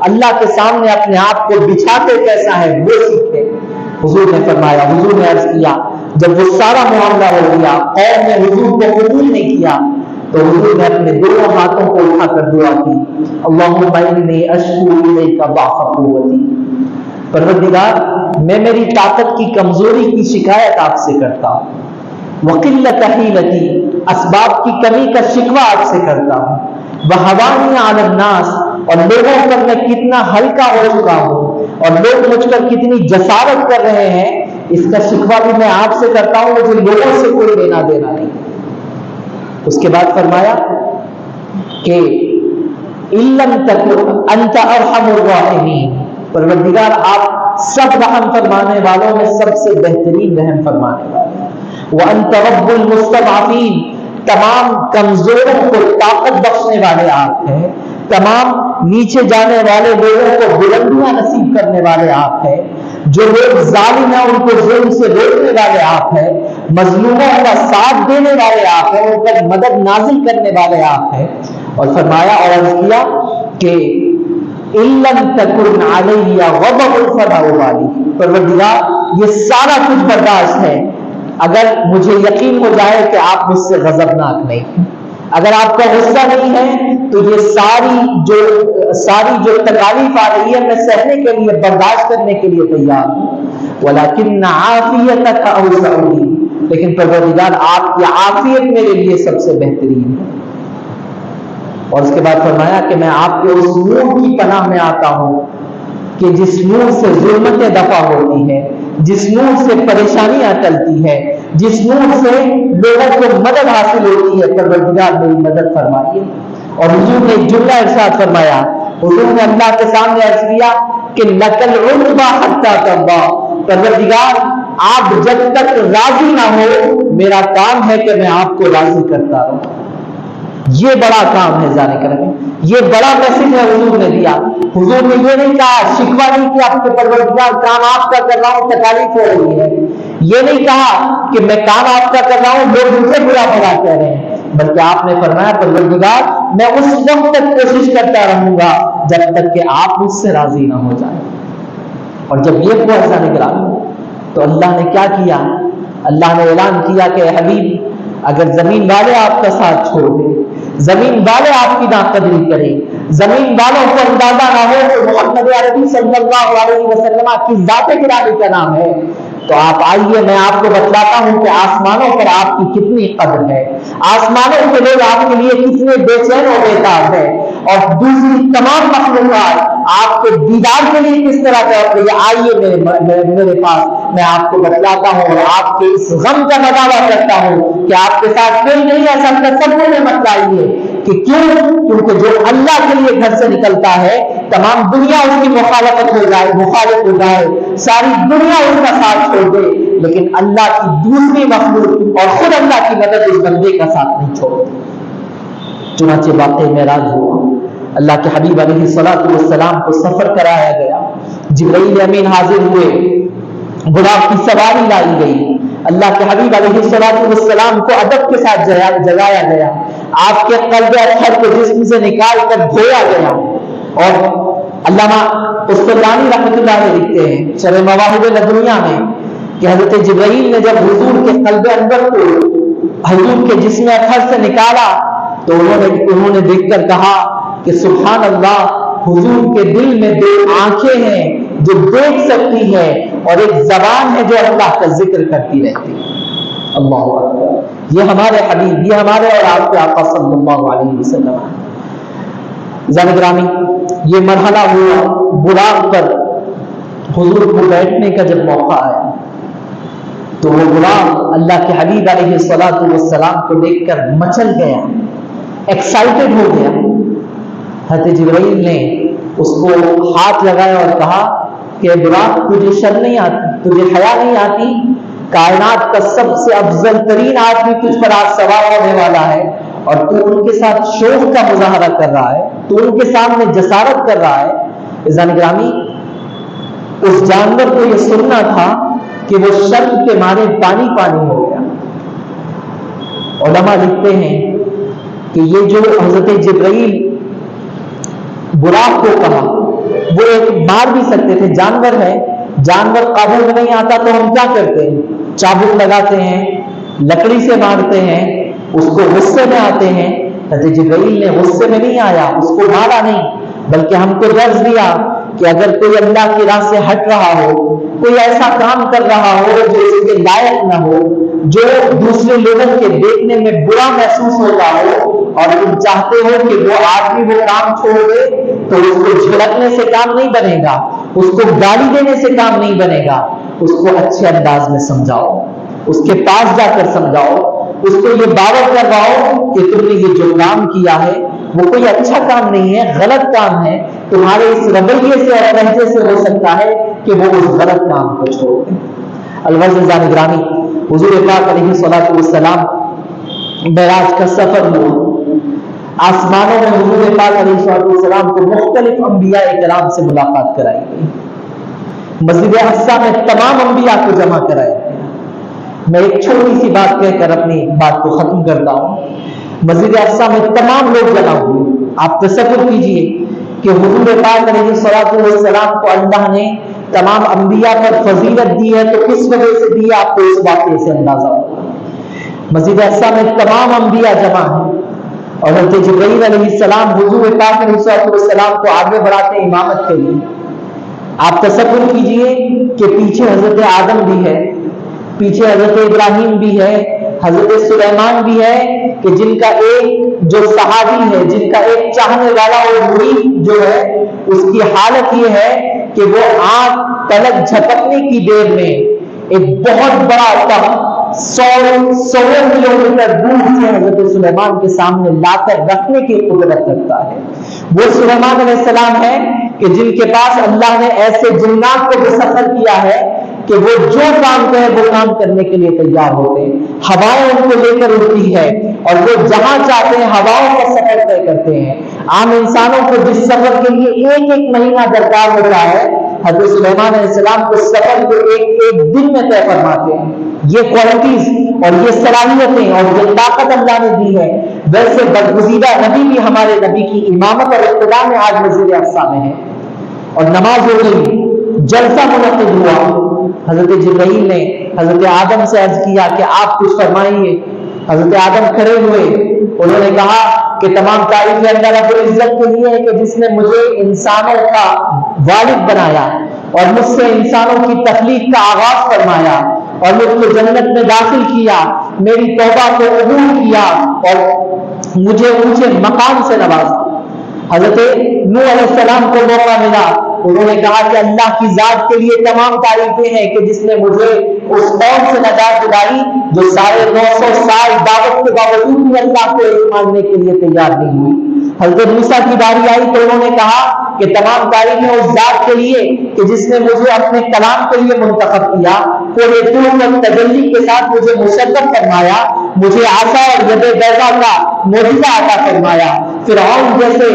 اللہ کے سامنے اپنے آپ کو بچھاتے کیسا ہے وہ سیکھیں. حضور نے فرمایا، حضور نے عرض کیا جب وہ سارا معاملہ ہو گیا، قوم نے حضور کو قبول نہیں کیا، تو حضور نے اپنے دونوں ہاتھوں کو اٹھا کر دعا کی، اللہم انی اشکو الیک ضعف قوتی. پروردگار میں میری طاقت کی کمزوری کی شکایت آپ سے کرتا ہوں، وقلت حیلتی، اسباب کی کمی کا شکوہ آپ سے کرتا ہوں، وہوانی علی الناس، اور لوگوں پر میں کتنا ہلکا ہو چکا ہوں اور لوگ مجھ پر کتنی جسارت کر رہے ہیں، اس کا شکوہ بھی میں آپ سے کرتا ہوں، مجھے لوگوں سے کوئی لینا دینا نہیں. اس کے بعد فرمایا کہ اِلَّمْ تَكُنْ أَنْتَ أَرْحَمُ الرَّاحِمِينَ، پروردگار آپ سب رحم فرمانے والوں میں سب سے بہترین رحم فرمانے والے ہیں. وَأَنْتَ رَبُّ الْمُسْتَضْعَفِينَ، تمام کمزوروں کو طاقت بخشنے والے آپ ہیں، تمام نیچے جانے والے لوگوں کو بلندیاں نصیب کرنے والے آپ ہیں، جو لوگ ظالم ہیں ان کو ظلم سے روکنے والے آپ ہیں، مظلوموں کا ساتھ دینے والے آپ ہیں، ان پر مدد نازل کرنے والے آپ ہیں. اور فرمایا اور عرض کیا کہ إِلَّمْ تَكُنْ عَلَيَّ غَضَبٌ فَلَا أُبَالِي، پروردگار یہ سارا کچھ برداشت ہے اگر مجھے یقین ہو جائے کہ آپ مجھ سے غضبناک نہیں، اگر آپ کا غصہ نہیں ہے تو یہ ساری جو تکالیف آ رہی ہے میں سہنے کے لیے، برداشت کرنے کے لیے تیار ہوں. وَلَكِنَّ عَافِيَتَكَ أَوْسَعُ لِي، لیکن پروردگار آپ کی عافیت میرے لیے سب سے بہترین ہے. اور اس کے بعد فرمایا کہ میں آپ کے اس نور کی پناہ میں آتا ہوں کہ جس نور سے ظلمتیں دفع ہوتی ہیں، جس نور سے پریشانیاں ٹلتی ہے، جس نور سے لوگوں کو مدد حاصل ہوتی ہے. پروردگار میری مدد فرمائیے. اور حضور نے ایک جملہ ارشاد فرمایا، حضور نے اللہ کے سامنے عرض کیا کہ لَكَ الْعُتْبَى حَتَّى تَرْضَىٰ، پروردگار آپ جب تک راضی نہ ہو میرا کام ہے کہ میں آپ کو راضی کرتا رہوں. یہ بڑا کام ہے ذالک کریں، یہ بڑا میسج ہے حضور نے دیا. حضور نے یہ نہیں کہا، شکوہ نہیں کیا کہ پروردگار کام آپ کا کر رہا ہوں تکالیف ہو رہی ہے، یہ نہیں کہا کہ میں کام آپ کا کر رہا ہوں لوگ مجھے برا بھلا کہہ رہے ہیں، بلکہ آپ نے فرمایا پروردگار میں اس وقت تک کوشش کرتا رہوں گا جب تک کہ آپ مجھ سے راضی نہ ہو جائیں. اور جب یہ ہوا ایسا نگرانی تو اللہ نے کیا کیا؟ اللہ نے اعلان کیا کہ حبیب اگر زمین والے آپ کا ساتھ چھوڑ دیں، زمین والے آپ کی ناقدری کریں، زمین والوں کو اندازہ نہ ہو کہ محمد عربی صلی اللہ علیہ وسلم کی ذات گرامی کا نام ہے، تو آپ آئیے میں آپ کو بتلاتا ہوں کہ آسمانوں پر آپ کی کتنی قدر ہے، آسمانوں کے لوگ آپ کے لیے کتنے بے چین و بیتاب ہے، اور دوسری تمام مخلوقات آپ کے دیدار کے لیے کس طرح کا ہے. آئیے میرے پاس، میں آپ کو بتلاتا ہوں اور آپ کے اس غم کا مداوع کرتا ہوں کہ آپ کے ساتھ کوئی نہیں ایسا تصور میں مت لائیے. کہ کیوں؟ کیونکہ جو اللہ کے لیے گھر سے نکلتا ہے تمام دنیا اس کی مخالف ہو جائے، ساری دنیا اس کا ساتھ چھوڑ دے، لیکن اللہ کی دوسری مخلوق اور خود اللہ کی مدد اس بندے کا ساتھ نہیں چھوڑتی. چنانچہ واقعہ معراج ہوا، اللہ کے حبیب علیہ الصلوۃ والسلام کو سفر کرایا گیا، جبرائیل امین حاضر ہوئے، غلام کی سواری لائی گئی، اللہ کے حبیب علیہ الصلوۃ والسلام کو ادب کے ساتھ جگایا گیا، آپ کے قلب اطہر کو جسم سے نکال کر دھویا گیا. اور علامہ قسطلانی رحمۃ اللہ علیہ لکھتے ہیں شرح مواہب لدنیہ میں کہ حضرت جبرائیل نے جب حضور کے قلب انور کو حضور کے جسم اطہر سے نکالا تو انہوں نے دیکھ کر کہا کہ سبحان اللہ، حضور کے دل میں دو آنکھیں ہیں جو دیکھ سکتی ہے اور ایک زبان ہے جو اللہ کا ذکر کرتی رہتی ہے. اللہ اکبر، یہ ہمارے حبیب، یہ ہمارے اور آپ کے آقا صلی اللہ علیہ وسلم. ذرا گرامی یہ مرحلہ ہوا، براق پر حضور کو بیٹھنے کا جب موقع آیا تو وہ غلام اللہ کے حبیب علیہ الصلوۃ والسلام کو دیکھ کر مچل گیا، ایکسائٹڈ ہو گیا. حضرت جبرائیل نے اس کو ہاتھ لگایا اور کہا کہ براق تجھے شرم نہیں آتی، تجھے حیا نہیں آتی؟ کائنات کا سب سے افضل ترین آدمی تجھ پر آج سوار ہونے والا ہے اور تو ان کے ساتھ شوق کا مظاہرہ کر رہا ہے، تو ان کے سامنے جسارت کر رہا ہے. عزیزان گرامی، اس جانور کو یہ سننا تھا کہ وہ شرط کے مارے پانی پانی ہو گیا۔ علماء لکھتے ہیں کہ یہ جو حضرت جبرائیل براق کو کہا، وہ ایک مار بھی سکتے تھے، جانور ہے، جانور قابو میں نہیں آتا تو ہم کیا کرتے ہیں؟ چابک لگاتے ہیں، لکڑی سے مارتے ہیں، اس کو غصے میں آتے ہیں۔ حضرت جبرائیل نے غصے میں نہیں آیا، اس کو مارا نہیں، بلکہ ہم کو درس دیا کہ اگر کوئی اللہ کی راہ سے ہٹ رہا ہو، کوئی ایسا کام کر رہا ہو جو اس کے لائق نہ ہو، جو دوسرے لوگوں کے دیکھنے میں برا محسوس ہوتا ہو، اور تم چاہتے ہو کہ وہ آدمی وہ کام چھوڑ دے، تو اس کو جھڑکنے سے کام نہیں بنے گا، اس کو گالی دینے سے کام نہیں بنے گا، اس کو اچھے انداز میں سمجھاؤ، اس کے پاس جا کر سمجھاؤ، اس کو یہ باور کرواؤ کہ تم نے یہ جو کام کیا ہے وہ کوئی اچھا کام نہیں ہے، غلط کام ہے، تمہارے اس رویے سے اور لہجے سے ہو سکتا ہے کہ وہ اس غلط کام کو چھوڑ دیں۔ العزیزان گرامی، حضور پاک علیہ الصلوۃ والسلام معراج کا سفر ہوا، آسمانوں میں حضور پاک علیہ الصلوۃ والسلام کو مختلف انبیاء کرام سے ملاقات کرائی گئی، مسجد اقصی میں تمام انبیاء کو جمع کرایا گیا۔ میں ایک چھوٹی سی بات کہہ کر اپنی بات کو ختم کرتا ہوں۔ مسجد اقصی میں تمام لوگ جمع ہوئے، آپ تصور کیجئے کہ حضور پاک علیہ الصلوۃ والسلام کو اللہ نے تمام انبیاء پر فضیلت دی ہے تو کس وجہ سے دی ہے، آپ کو اس واقعے سے اندازہ ہوگا۔ مسجد اقصی میں تمام انبیاء جمع ہیں، اور حضرت جبرائیل علیہ السلام حضور پاک علیہ الصلوۃ والسلام کو آگے بڑھاتے امامت کے لیے۔ آپ تصور کیجئے کہ پیچھے حضرت آدم بھی ہے، پیچھے حضرت ابراہیم بھی ہے، حضرت سلیمان بھی ہے، کہ جن کا ایک جو صحابی ہے، جن کا ایک چاہنے والا اور مرید جو ہے، اس کی حالت یہ ہے کہ وہ آنکھ پلک جھپکنے کی دیر میں ایک بہت بڑا تخت 100 کلومیٹر دور سے حضرت سلیمان کے سامنے لا کر رکھنے کی قدرت رکھتا ہے۔ وہ سلیمان علیہ السلام ہے کہ جن کے پاس اللہ نے ایسے جنات کو مسخر کیا ہے کہ وہ جو کام کہے وہ کام کرنے کے لیے تیار ہوتے ہیں، ہوائیں ان کو لے کر اڑتی ہے اور وہ جہاں چاہتے ہیں ہواؤں کا سفر طے کرتے ہیں۔ عام انسانوں کو جس سفر کے لیے ایک مہینہ درکار ہوتا ہے، حضرت سلیمان علیہ السلام کو سفر کو ایک دن میں طے فرماتے ہیں۔ یہ کوالٹیز اور یہ صلاحیتیں اور یہ طاقت اللہ نے دی ہے۔ ویسے برگزیدہ نبی بھی ہمارے نبی کی امامت اور اقتداء میں آج مسجد اقصی میں ہے، اور نماز ہو گئی، جلسہ منعقد ہوا۔ حضرت جبرائیل نے حضرت آدم سے عرض کیا کہ آپ کچھ فرمائیے۔ حضرت آدم کھڑے ہوئے، انہوں نے کہا کہ تمام تعریفیں اللہ رب العزت کے لیے ہے کہ جس نے مجھے انسانوں کا والد بنایا اور مجھ سے انسانوں کی تخلیق کا آغاز فرمایا اور مجھ کو جنت میں داخل کیا، میری توبہ کو قبول کیا اور مجھے اونچے مقام سے نوازا۔ حضرت نوح علیہ السلام کو موقع ملا، انہوں نے کہا کہ اللہ کی ذات کے لیے تمام تعریفیں ہیں کہ جس نے مجھے اس قوم سے نجات دلائی جو 950 سال دعوت کے باوجود بھی اللہ کو ایک ماننے کے لیے تیار نہیں ہوئی۔ حضرت موسیٰ کی باری آئی تو انہوں نے کہا کہ تمام تعریفیں اس ذات کے لیے کہ جس نے مجھے اپنے کلام کے لیے منتخب کیا، پورے طول اور تجلی کے ساتھ مجھے مشرف فرمایا، مجھے عصا اور ید بیضا کا معجزہ عطا فرمایا، فرعون جیسے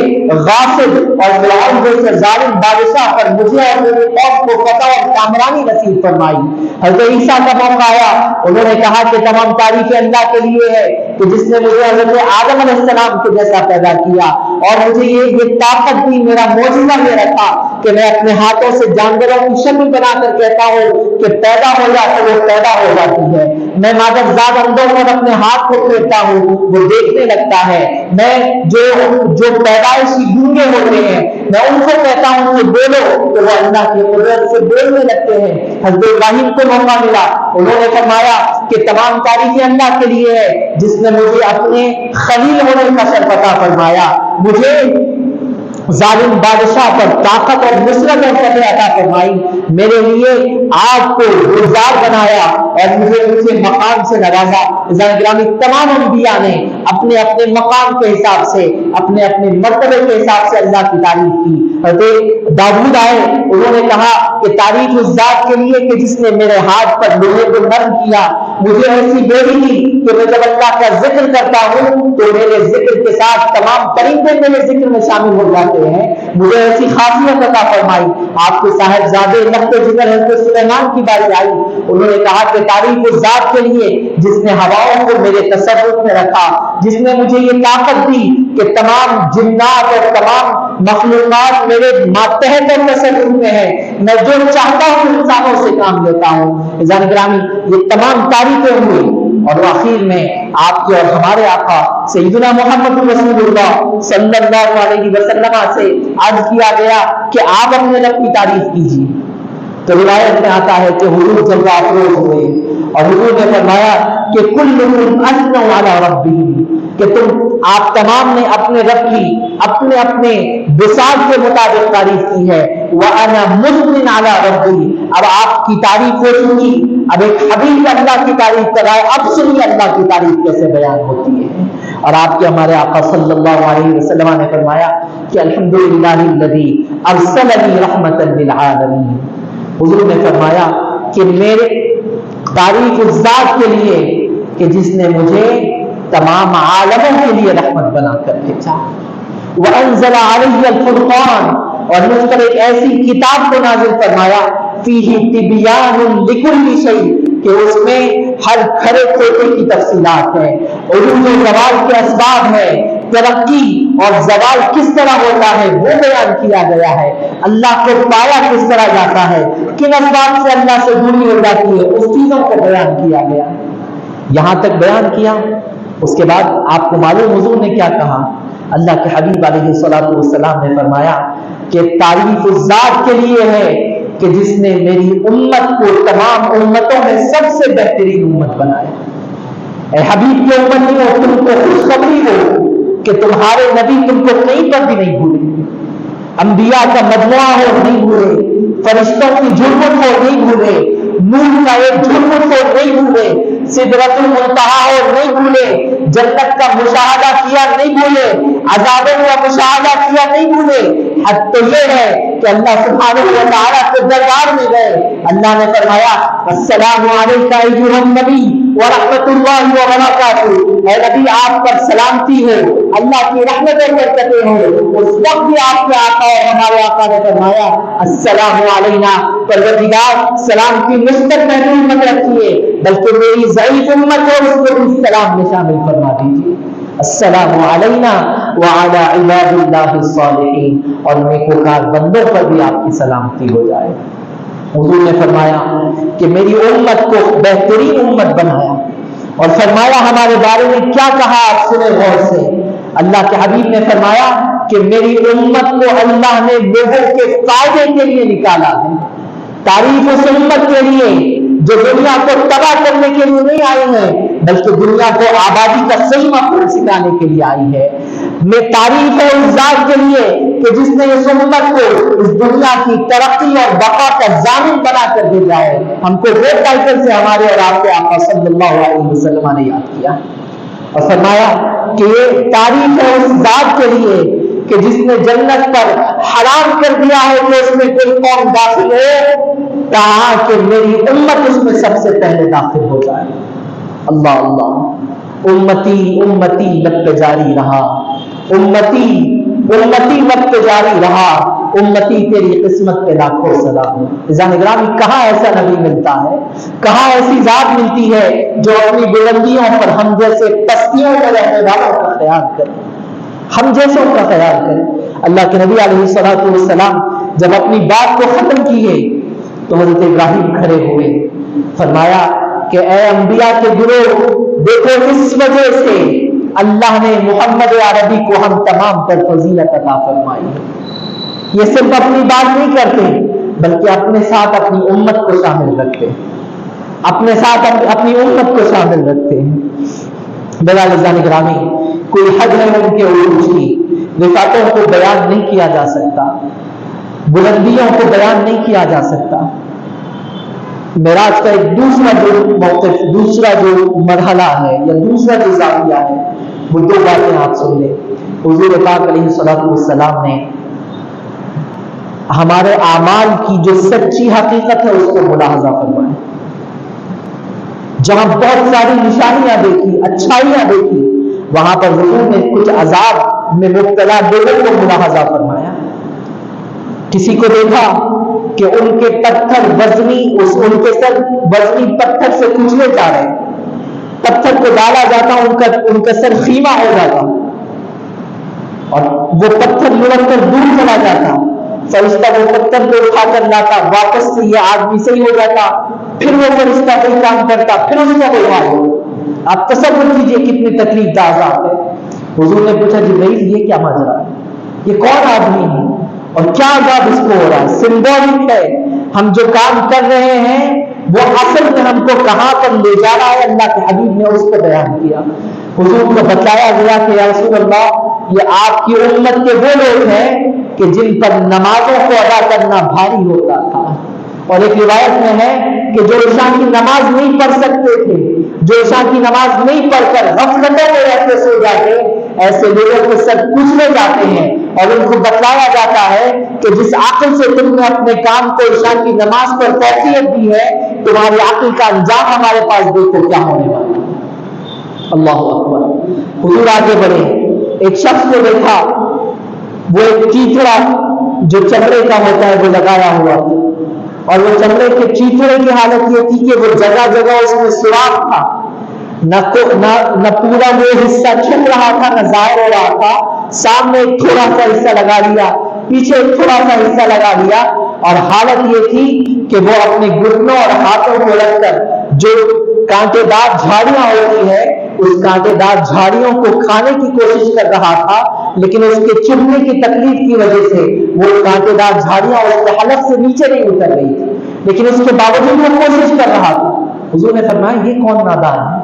غاصب اور فرعون جیسے ظالم بادشاہ پر مجھے اور میرے قوم کو فتح اور کامرانی نصیب فرمائی۔ حضرت عیسیٰ کا موقع آیا، انہوں نے کہا کہ تمام تعریفیں اللہ کے لیے ہے کہ جس نے مجھے حضرت آدم علیہ السلام کے جیسا پیدا کیا اور مجھے یہ طاقت دی، میرا معجزہ یہ رکھا کہ میں اپنے ہاتھوں سے جانوروں کی شکل بنا کر کہتا ہوں کہ پیدا ہو جا تو وہ پیدا ہو جاتی ہے، میں مادر زاد اندوں پر اپنے ہاتھ کو پھیرتا ہوں وہ دیکھنے لگتا ہے، میں جو پیدائشی گونگے ہوتے ہیں میں ان کو کہتا ہوں کہ بولو تو وہ اللہ کی قدرت سے بولنے لگتے ہیں۔ حضرت ابراہیم کو موقع ملا، انہوں نے فرمایا کہ تمام تعریفیں اللہ کے لیے ہے جس نے مجھے اپنے خلیل ہونے کا شرف عطا فرمایا، مجھے ظالم بادشاہ پر طاقت اور نصرت اور فتح عطا فرمائی، میرے لیے آپ کو گلزار بنایا اور مجھے اونچے مقام سے نوازا۔ گرامی تمام انبیاء نے اپنے اپنے مقام کے حساب سے اپنے اپنے مرتبے کے حساب سے اللہ کی تعریف کی۔ حضرت داؤد آئے، انہوں نے کہا کہ تعریف اس ذات کے لیے کہ جس نے میرے ہاتھ پر لوہے کو نرم کیا، مجھے ایسی بیڑی دی کہ میں جب اللہ کا ذکر کرتا ہوں تو میرے ذکر کے ساتھ تمام پرندے میرے ذکر میں شامل ہو جاتے ہیں، مجھے ایسی خاصیت عطا فرمائی۔ آپ کے صاحبزادے لخت جگر حضرت سلیمان کی باری آئی، انہوں نے کہا کہ تعریف اس ذات کے لیے جس نے ہواؤں کو میرے تصرف میں رکھا، جس نے مجھے یہ طاقت دی کہ تمام جنات اور تمام مخلوقات میرے ماتحت اور تصرف میں ہے، میں جو چاہتا ہوں انسانوں سے کام لیتا ہوں۔ عزیزان گرامی، یہ تمام تعریفیں ہوئی اور آخر میں آپ کے اور ہمارے آقا سیدنا محمد رسول اللہ صلی اللہ علیہ وسلم سے عرض کیا گیا کہ آپ اپنے رب کی تعریف کیجیے، تو روایت میں آتا ہے کہ حضور جلوہ افروز ہوئے اور حضور نے فرمایا کہ کلکم اثنوا علی ربہم، کہ آپ تمام نے اپنے رب کی اپنے اپنے بساط کے مطابق تعریف کی ہے، وَأَنَا مُثْنٍ عَلَىٰ رَبِّي، اب آپ کی تعریف ہو چکی، اب ایک حبیب اللہ کی تعریف کر رہا ہے، اب سنیے اللہ کی تعریف کیسے بیان ہوتی ہے۔ اور آپ کے ہمارے آقا صلی اللہ علیہ وسلم نے فرمایا کہ الحمدللہ الذی ارسلنی رحمتا للعالمین، حضور نے فرمایا کہ میرے تعریف اس ذات کے لیے کہ جس نے مجھے تمام عالموں کے لیے رحمت بنا کر بھیجا، وانزل علی الفرقان، اور مجھ پر ایک ایسی کتاب کو نازل فرمایا، فیہ تبیان لکل شیء، کہ اس میں ہر کھڑے کھوٹے کی تفصیلات ہیں، عروج و زوال کے اسباب ہے، ترقی اور زوال کس طرح ہوتا ہے وہ بیان کیا گیا ہے، اللہ کو پایا کس طرح جاتا ہے، کن اسباب سے اللہ سے دوری ہو جاتی ہے، اس چیزوں کو بیان کیا گیا، یہاں تک بیان کیا۔ اس کے بعد آپ کو معلوم حضور نے کیا کہا، اللہ کے حبیب علیہ الصلوۃ والسلام نے فرمایا کہ تعریف اس ذات کے لیے ہے کہ جس نے میری امت کو تمام امتوں میں سب سے بہترین امت بنایا۔ اے حبیب کی امت ہو، تم کو خوشخبری ہو کہ تمہارے نبی تم کو کہیں پر بھی نہیں بھولے، انبیاء کا مجموعہ ہو نہیں بھولے، فرشتوں کی جرمت ہو نہیں بھولے، نور کا ایک جرمت ہو نہیں بھولے، سدرۃ المنتہا ہو نہیں بھولے، جنت کا مشاہدہ کیا نہیں بھولے، عذابوں کا مشاہدہ کیا نہیں بھولے۔ حد تو یہ ہے کہ اللہ سبحانہ و تعالیٰ کے دربار میں گئے، اللہ نے فرمایا السلام علیکہ ایھا النبی ورحمۃ اللہ وبرکاتہ، اے نبی آپ پر سلامتی ہو، اللہ کی رحمت و برکتیں ہو۔ اس وقت بھی آپ کے آقا اور ہمارے آقا نے فرمایا السلام علینا، پروردگار سلام کی نسبت محدود مت رکھیے، بلکہ میری ضعیف امت ہے اس کو بھی سلام میں شامل فرما دیجیے۔ السلام علینا وعلی عباد اللہ الصالحین، اور نیکوکار بندوں پر بھی آپ کی سلامتی ہو جائے۔ حضور نے فرمایا کہ میری امت کو بہترین امت بنایا، اور فرمایا ہمارے بارے میں کیا کہا آپ سنیں غور سے۔ اللہ کے حبیب نے فرمایا کہ میری امت کو اللہ نے لوگوں کے فائدے کے لیے نکالا ہے، تعریف اس امت کے لیے جو دنیا کو تباہ کرنے کے لیے نہیں آئی ہے بلکہ دنیا کو آبادی کا صحیح مفہوم سکھانے کے لیے آئی ہے۔ میں تعریف ہے اس ذات کے لیے کہ جس نے اس امت کو اس دنیا کی ترقی اور بقا کا ضامن بنا کر بھیجا ہے۔ ہم کو وہ ٹائٹل سے ہمارے اور آپ کے آقا صلی اللہ علیہ وسلم نے یاد کیا اور فرمایا کہ یہ تعریف ہے اس ذات کے لیے کہ جس نے جنت پر حرام کر دیا ہے کہ اس میں کوئی قوم داخل ہو، کہا کہ میری امت اس میں سب سے پہلے داخل ہو جائے۔ اللہ اللہ، امتی امتی لب پہ جاری رہا، امتی امتی لب پہ جاری رہا، امتی تیری قسمت پہ لاکھوں سلام۔ عزیزان گرامی، کہاں ایسا نبی ملتا ہے، کہاں ایسی ذات ملتی ہے جو اپنی بلندیوں پر ہم جیسے پستیوں میں رہنے والوں کا خیال کرے، ہم جیسوں کا خیال کرے۔ اللہ کے نبی علیہ الصلوۃ والسلام جب اپنی بات کو ختم کیے تو حضرت ابراہیم کھڑے ہوئے، فرمایا کہ اے انبیاء کے گروہ، دیکھو اس وجہ سے اللہ نے محمد عربی کو ہم تمام پر فضیلت عطا فرمائی ہے۔ یہ صرف اپنی بات نہیں کرتے بلکہ اپنے ساتھ اپنی امت کو شامل رکھتے ہیں، اپنے ساتھ اپنی امت کو شامل رکھتے ہیں۔ بلال عزیزان گرامی، کوئی حد نہیں ان کے عروج کی، رفعتوں کو بیان نہیں کیا جا سکتا، بلندیوں کو بیان نہیں کیا جا سکتا۔ معراج کا ایک دوسرا جو موقف، دوسرا جو مرحلہ ہے یا دوسرا جو زاویہ ہے، وہ دو باتیں آپ سن لیں۔ حضور پاک علیہ الصلوۃ والسلام نے ہمارے اعمال کی جو سچی حقیقت ہے اس کو ملاحظہ فرمائیں. جہاں بہت ساری نشانیاں دیکھی، اچھائیاں دیکھی، وہاں پر حضور نے کچھ عذاب میں مبتلا لوگوں کو ملاحظہ فرمایا. کسی کو دیکھا کہ ان کے پتھر وزنی، ان کے سر وزنی پتھر سے کچلے جا رہے، پتھر کو ڈالا جاتا ان کا سر خیمہ ہو جاتا اور وہ پتھر لڑک کر دور چلا جاتا. فرشتہ وہ پتھر کو اٹھا کر لاتا، واپس سے یہ آدمی صحیح ہو جاتا، پھر وہ فرشتہ کوئی کام کرتا، پھر اس کا کوئی حال ہو. آپ تصور کیجئے کتنی تکلیف دہ عذاب ہے. حضور نے پوچھا جبرائیل یہ کیا ماجرا ہے، یہ کون آدمی ہے اور کیا عذاب اس کو ہو رہا ہے؟ سمبولک ہے، ہم جو کام کر رہے ہیں وہ اصل میں ہم کو کہاں پر لے جا رہا ہے. اللہ کے حبیب نے اس کو بیان کیا. حضور کو بتایا گیا کہ یا رسول اللہ یہ آپ کی امت کے وہ لوگ ہیں کہ جن پر نمازوں کو ادا کرنا بھاری ہوتا تھا. اور ایک روایت میں ہے کہ جو عشاء کی نماز نہیں پڑھ سکتے تھے، جو عشاء کی نماز نہیں پڑھ کر غفلتوں میں رہتے سو جاتے، ایسے لوگوں کے سر کچلے جاتے ہیں اور ان کو بتلایا جاتا ہے کہ جس عقل سے تم نے اپنے کام کو عشاء کی نماز پر توقیت دی ہے، تمہاری عقل کا انجام ہمارے پاس دیکھو کیا ہونے والا ہے. اللہ اکبر. حضور آگے بڑھے، ایک شخص کو دیکھا، وہ ایک چیتڑا جو چمڑے کا ہوتا ہے وہ لگایا ہوا تھا، اور وہ چمڑے کے چیتڑے کی حالت یہ تھی کہ وہ جگہ جگہ اس میں سوراخ تھا، نہ پورا وہ حصہ چھپ رہا تھا نہ ظاہر ہو رہا تھا. سامنے ایک تھوڑا سا حصہ لگا لیا، پیچھے ایک تھوڑا سا حصہ لگا لیا، اور حالت یہ تھی کہ وہ اپنے گھٹنوں اور ہاتھوں کو رکھ کر جو کانٹے دار جھاڑیاں ہوتی ہے اس کانٹے دار جھاڑیوں کو کھانے کی کوشش کر رہا تھا، لیکن اس کے چبھنے کی تکلیف کی وجہ سے وہ کانٹے دار جھاڑیاں اس کے حلق سے نیچے نہیں اتر رہی تھی، لیکن اس کے باوجود وہ کوشش کر رہا تھا. حضور نے فرمایا یہ کون نادان ہے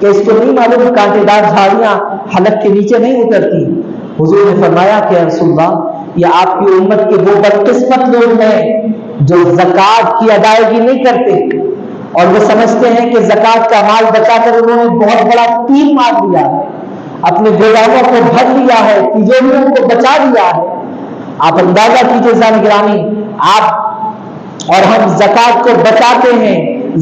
کہ اس کو نہیں معلوم کانٹے دار جھاڑیاں حلق کے نیچے نہیں اترتی. حضور نے فرمایا کہ رسول اللہ یہ آپ کی امت کے وہ بدقسمت لوگ ہیں جو زکوٰۃ کی ادائیگی نہیں کرتے اور وہ سمجھتے ہیں کہ زکوٰۃ کا مال بچا کر انہوں نے بہت بڑا تیر مار دیا ہے، اپنے گوداموں کو بھر لیا ہے، تجوریوں کو بچا لیا ہے. آپ اندازہ کیجیے زان گرامی، آپ اور ہم زکوٰۃ کو بچاتے ہیں،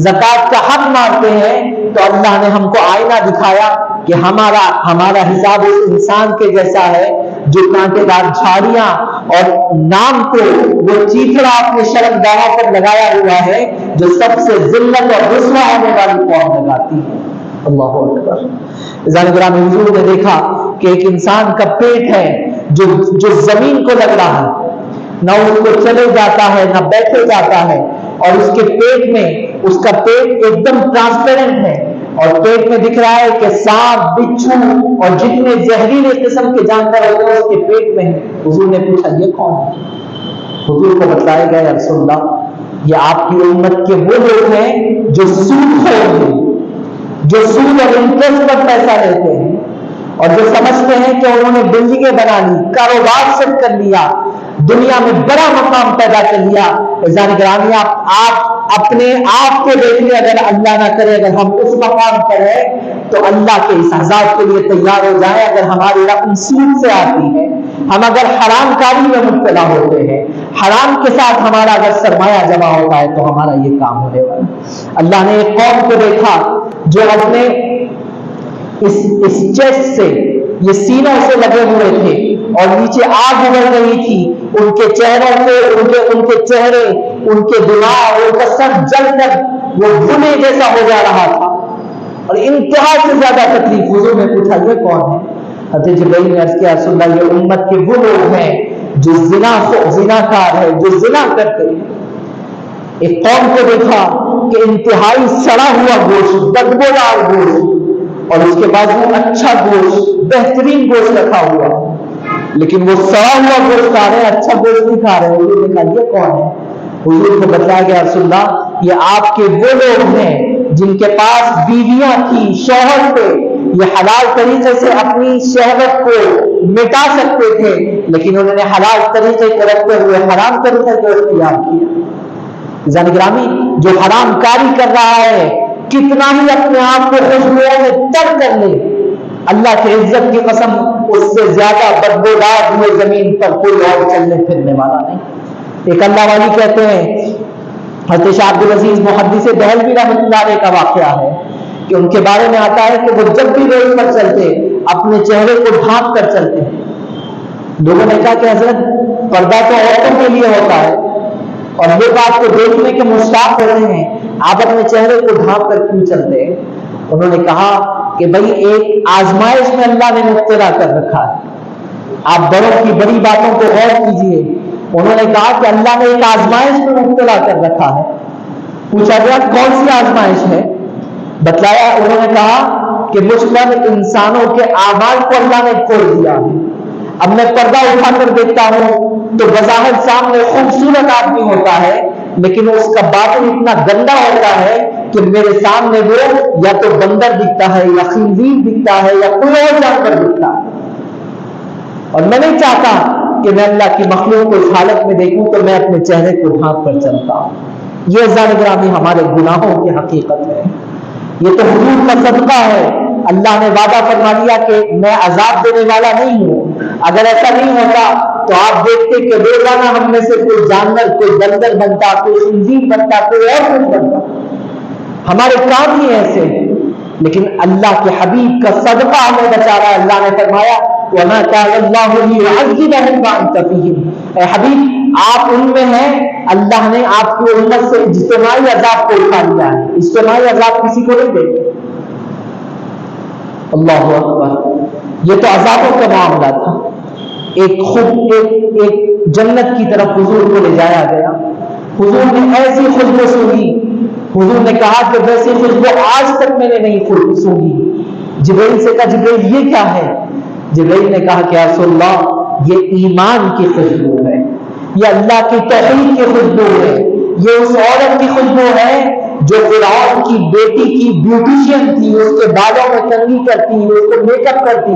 زکوٰۃ کا حق مارتے ہیں، تو اللہ نے ہم کو آئینہ دکھایا کہ ہمارا حساب اس انسان کے جیسا ہے جو کانٹے دار جھاڑیاں اور نام کو وہ چیتڑا اپنے شرم گاہوں پر لگایا ہوا ہے جو سب سے ذلت اور رسوا ہونے والی قوم لگاتی ہے. اللہ اکبر. عزیزان گرامی، حضور نے دیکھا کہ ایک انسان کا پیٹ ہے جو زمین کو لگ رہا ہے، نہ اس کو چلے جاتا ہے نہ بیٹھے جاتا ہے، اور اس کے پیٹ میں اس کا پیٹ ایک دم ٹرانسپیرنٹ ہے اور پیٹ میں دکھ رہا ہے کہ سانپ، بچھو اور جتنے زہریلے قسم کے جانور ہوتے ہیں اس کے پیٹ میں ہے. حضور نے پوچھا یہ کون ہے؟ حضور کو بتلایا گیا یا رسول اللہ یہ آپ کی امت کے وہ لوگ ہیں جو سود خور ہیں، جو سود اور انٹرسٹ پر پیسہ لیتے ہیں اور جو سمجھتے ہیں کہ انہوں نے بلڈنگیں بنا لی، کاروبار سیٹ کر لیا، دنیا میں بڑا مقام پیدا کر لیا. عزیزان گرامی، آپ اپنے آپ کو دیکھ لیں، اگر اللہ نہ کرے اگر ہم اس مقام پر ہیں تو اللہ کے اس عذاب کے لیے تیار ہو جائیں. اگر ہماری رقم سود سے آتی ہے، ہم اگر حرام کاری میں مبتلا ہوتے ہیں، حرام کے ساتھ ہمارا اگر سرمایہ جمع ہوتا ہے تو ہمارا یہ کام ہونے والا. اللہ نے ایک قوم کو دیکھا جو اپنے اس چیسٹ سے، یہ سینوں سے لگے ہوئے تھے اور نیچے آگ ابل رہی تھی، ان کے چہروں پہ ان کے چہرے، ان کے دماغ، ان کا سر جل کر وہ دھوئے جیسا ہو جا رہا تھا اور انتہا سے زیادہ تکلیف. حضور نے پوچھا یہ کون ہے؟ حضرت جبرائیل نے عرض کیا رسول اللہ یہ امت کے وہ لوگ ہیں جو زناکار ہے، جو زنا کرتے ہیں. ایک قوم کو دیکھا کہ انتہائی سڑا ہوا گوشت، بدبودار گوشت، اور اس کے بعد وہ اچھا گوشت، بہترین گوشت رکھا ہوا، لیکن وہ سڑا ہوا گوشت کھا رہے ہیں، اچھا گوشت نہیں کھا رہے. حضور نے کہا یہ کون ہے؟ حضور کو بتایا گیا رسول اللہ یہ آپ کے وہ لوگ ہیں جن کے پاس بیویاں تھی، شوہر تھے، یہ حلال طریقے سے اپنی شہوت کو مٹا سکتے تھے لیکن انہوں نے حلال طریقے کو رکھتے ہوئے حرام طریقے کو اختیار کیا. زن گرامی، جو حرام کاری کر رہا ہے کتنا ہی اپنے آپ کو خوشبوؤں میں تر کر لے، اللہ کی عزت کی قسم اس سے زیادہ بدبودار ہوئے زمین پر کوئی اور چلنے پھرنے والا نہیں. ایک اللہ والی کہتے ہیں، حضرت شاہ عبد العزیز محدث دہلوی رحمۃ اللہ علیہ کا واقعہ ہے کہ ان کے بارے میں آتا ہے کہ وہ جب بھی روڈ پر چلتے اپنے چہرے کو ڈھانپ کر چلتے ہیں۔ لوگوں نے کہا کہ حضرت پردہ تو عورتوں کے لیے ہوتا ہے اور لوگ آپ کو دیکھنے کے مشتاق ہو رہے ہیں، آپ اپنے چہرے کو ڈھانپ کر کیوں چلتے ہیں؟ انہوں نے کہا کہ بھائی ایک آزمائش میں اللہ نے مبتلا کر رکھا ہے، آپ بڑوں کی بڑی باتوں کو غور کیجیے۔ انہوں نے کہا کہ اللہ نے ایک آزمائش میں مبتلا کر رکھا ہے۔ پوچھا گیا کون سی آزمائش ہے؟ بتلایا، انہوں نے کہا کہ مجھ پر انسانوں کے اعمال کو اللہ نے کھول دیا ہے۔ اب میں پردہ اٹھا کر دیکھتا ہوں تو بظاہر سامنے خوبصورت آدمی ہوتا ہے، لیکن اس کا باطن اتنا گندا ہوتا ہے کہ میرے سامنے وہ یا تو بندر دکھتا ہے یا خنزیر دکھتا ہے یا کوئی اور جانور دکھتا ہے، اور میں نہیں چاہتا کہ میں اللہ کی مخلوق کو اس حالت میں دیکھوں، تو میں اپنے چہرے کو ڈھانپ کر چلتا ہوں۔ یہ عزیزان گرامی ہمارے گناہوں کی حقیقت ہے، یہ تو حضور کا صدقہ ہے۔ اللہ نے وعدہ فرما دیا کہ میں عذاب دینے والا نہیں ہوں۔ اگر ایسا نہیں ہوتا تو آپ دیکھتے کہ روزانہ ہم میں سے کوئی جانور، کوئی بندر بنتا، کوئی خنزیر بنتا، کوئی اور کچھ بنتا، ہمارے کام ہی ایسے ہیں۔ لیکن اللہ کے حبیب کا صدقہ ہمیں بچا رہا ہے۔ اللہ نے فرمایا وَمَا كَانَ اللَّهُ لِيُعَذِّبَهُمْ وَأَنْتَ فِيهِمْ، اے حبیب آپ ان میں ہیں، اللہ نے آپ کی امت سے اجتماعی عذاب کو اٹھا لیا ہے، اجتماعی عذاب کسی کو نہیں دے۔ اللہ اکبر، یہ تو عذابوں کا معاملہ تھا۔ ایک جنت کی طرف حضور کو لے جایا گیا، حضور نے ایسی خوشبو سونگھی، حضور نے کہا کہ ویسی خوشبو آج تک میں نے نہیں سونگھی۔ جبرائیل سے کہا جبرائیل یہ کیا ہے؟ جبرائیل نے کہا کہ یا رسول اللہ یہ ایمان کی خوشبو ہے، یہ اللہ کی توحید کی خوشبو ہے، یہ اس عورت کی خوشبو ہے جو فرعون کی بیٹی کی بیوٹیشین تھی، اس کے بالوں میں کنگھی کرتی، اس کو میک اپ کرتی،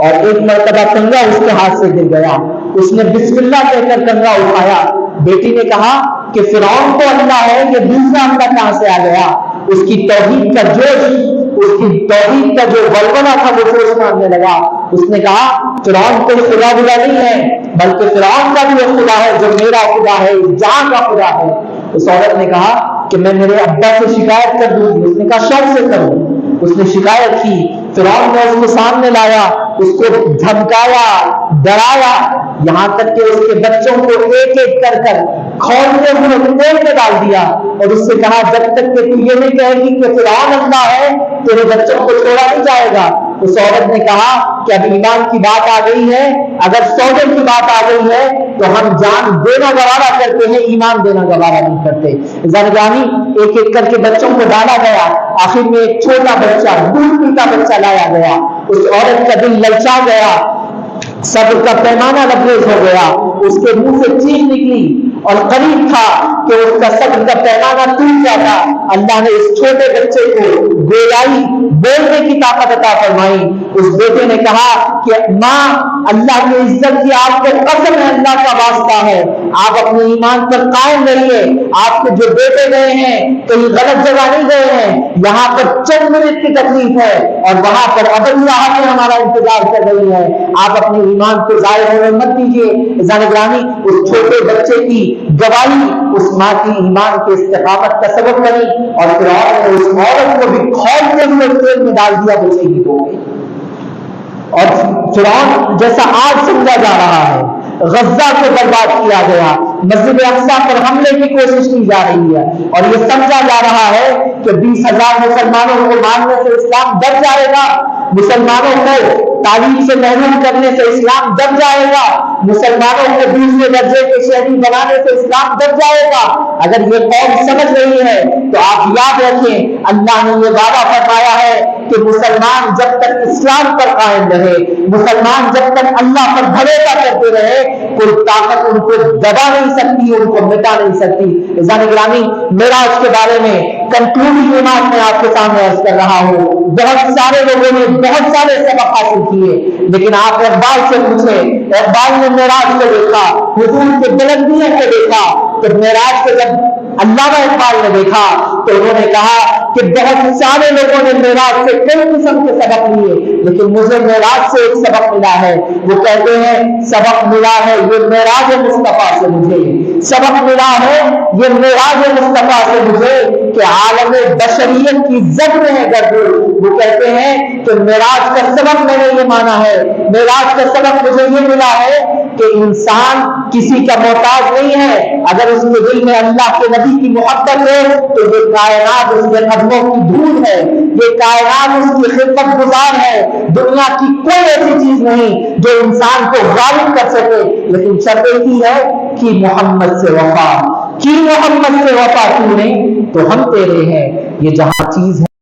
اور ایک مرتبہ کنگا اس کے ہاتھ سے گر گیا، اس نے بسم اللہ کہہ کر کنگا اٹھایا۔ بیٹی نے کہا کہ فرعون تو اللہ ہے، یہ دوسرا اللہ کہاں سے آ گیا؟ اس کی توحید کا جوش، اس کی توحید کا جو ولولہ تھا وہ جوش ماننے لگا۔ اس نے کہا فرعون کوئی خدا بلا نہیں ہے، بلکہ فرعون کا بھی وہ خدا ہے جو میرا خدا ہے، اس جہاں کا خدا ہے۔ اس عورت نے کہا کہ میں میرے ابا سے شکایت کر دوں گی۔ اس نے کہا شوق سے کروں۔ اس نے شکایت کی، فرعون نے اس کو سامنے لایا، اس کو دھمکایا، ڈرایا، یہاں تک کہ اس کے بچوں کو ایک ایک کر کر کھولتے ہوئے تیل میں ڈال دیا، اور اس سے کہا جب تک کہ تو یہ نہیں کہے گی کہ فرعون اللہ ہے تیرے بچوں کو چھوڑا نہیں جائے گا۔ اس عورت نے کہا کہ اب ایمان کی بات آ گئی ہے، اگر سودے کی بات آ گئی ہے تو ہم جان دینا گوارا کرتے ہیں، ایمان دینا گوارا نہیں کرتے۔ زنگانی ایک ایک کر کے بچوں کو ڈالا گیا، آخر میں ایک چھوٹا بچہ، دودھ پیتا بچہ لایا گیا۔ اس عورت کا دل للچا گیا، صبر کا پیمانہ لبریز ہو گیا، اس کے منہ سے چیخ نکلی، اور قریب تھا کہ اس کا صبر کا پیمانہ ٹوٹ جاتا۔ اللہ نے اس چھوٹے بچے کو گویائی، بولنے کی طاقت عطا فرمائی۔ اس بیٹے نے کہا کہ ماں اللہ کی عزت کی آپ کو قسم ہے، اللہ کا واسطہ ہے، آپ اپنے ایمان پر قائم رہیے، آپ کے جو بیٹے گئے ہیں کہیں غلط جگہ نہیں گئے ہیں، یہاں پر چند منٹ کی تکلیف ہے اور وہاں پر ابدی راحتیں ہمارا انتظار کر رہی ہے، آپ اپنے ایمان کو ضائع ہونے مت دیجیے۔ زنگرانی اس چھوٹے بچے کی گواہی اس ماں کی ایمان کے استقامت کا سبب بنی، اور فرعون نے اس عورت کو بھی کھولتے ہوئے تیل میں ڈال دیا، وہ شہید ہو گئی۔ اور فرعون جیسا آج سمجھا جا رہا ہے، غزہ کو برباد کیا گیا، مسجد اقصیٰ پر حملے کی کوشش کی جا رہی ہے، اور یہ سمجھا جا رہا ہے کہ 20,000 مسلمانوں کو مارنے سے اسلام دب جائے گا، مسلمانوں کو تعلیم سے محروم کرنے سے اسلام دب جائے گا، مسلمانوں کو دوسرے درجے کے شہری بنانے سے اسلام دب جائے گا۔ اگر یہ قوم سمجھ رہی ہے تو آپ یاد رکھیں اللہ نے یہ وعدہ فرمایا ہے کہ مسلمان جب تک اسلام پر قائم رہے، مسلمان جب تک اللہ پر بھروسہ کرتے رہے، کوئی طاقت ان کو دبا نہیں سکتی، ان کو مٹا نہیں سکتی۔ عزیزان گرامی، معراج کے بارے میں کنکلوڈنگ ریمارک میں آپ کے سامنے عرض کر رہا ہوں، بہت سارے لوگوں نے بہت سارے سبق حاصل کیے، لیکن آپ اقبال سے پوچھیں، اقبال نے معراج کو دیکھا، حضور کے بلندیوں کو دیکھا، تو معراج کو جب علامہ اقبال نے دیکھا تو انہوں نے کہا کہ بہت سارے لوگوں نے معراج سے کئی قسم کے سبق لیے، لیکن مجھے معراج سے ایک سبق ملا ہے۔ وہ کہتے ہیں سبق ملا ہے یہ معراج مصطفیٰ سے مجھے، سبق ملا ہے یہ معراج مصطفیٰ سے مجھے کہ عالم بشریت کی زد میں ہے گردش۔ وہ کہتے ہیں کہ معراج کا سبق میں نے یہ مانا ہے، معراج کا سبق مجھے یہ ملا ہے کہ انسان کسی کا محتاج نہیں ہے، اگر اس کے دل میں اللہ کے نبی کی محبت ہے تو یہ کائنات اس کے قدموں کی دھول ہے، یہ کائنات اس کی خدمت گزار ہے۔ دنیا کی کوئی ایسی چیز نہیں جو انسان کو غالب کر سکے، لیکن شرط کی ہے کہ محمد سے وفا کی، محمد سے وفا کی نہیں تو ہم تیرے ہیں، یہ جہاں چیز ہے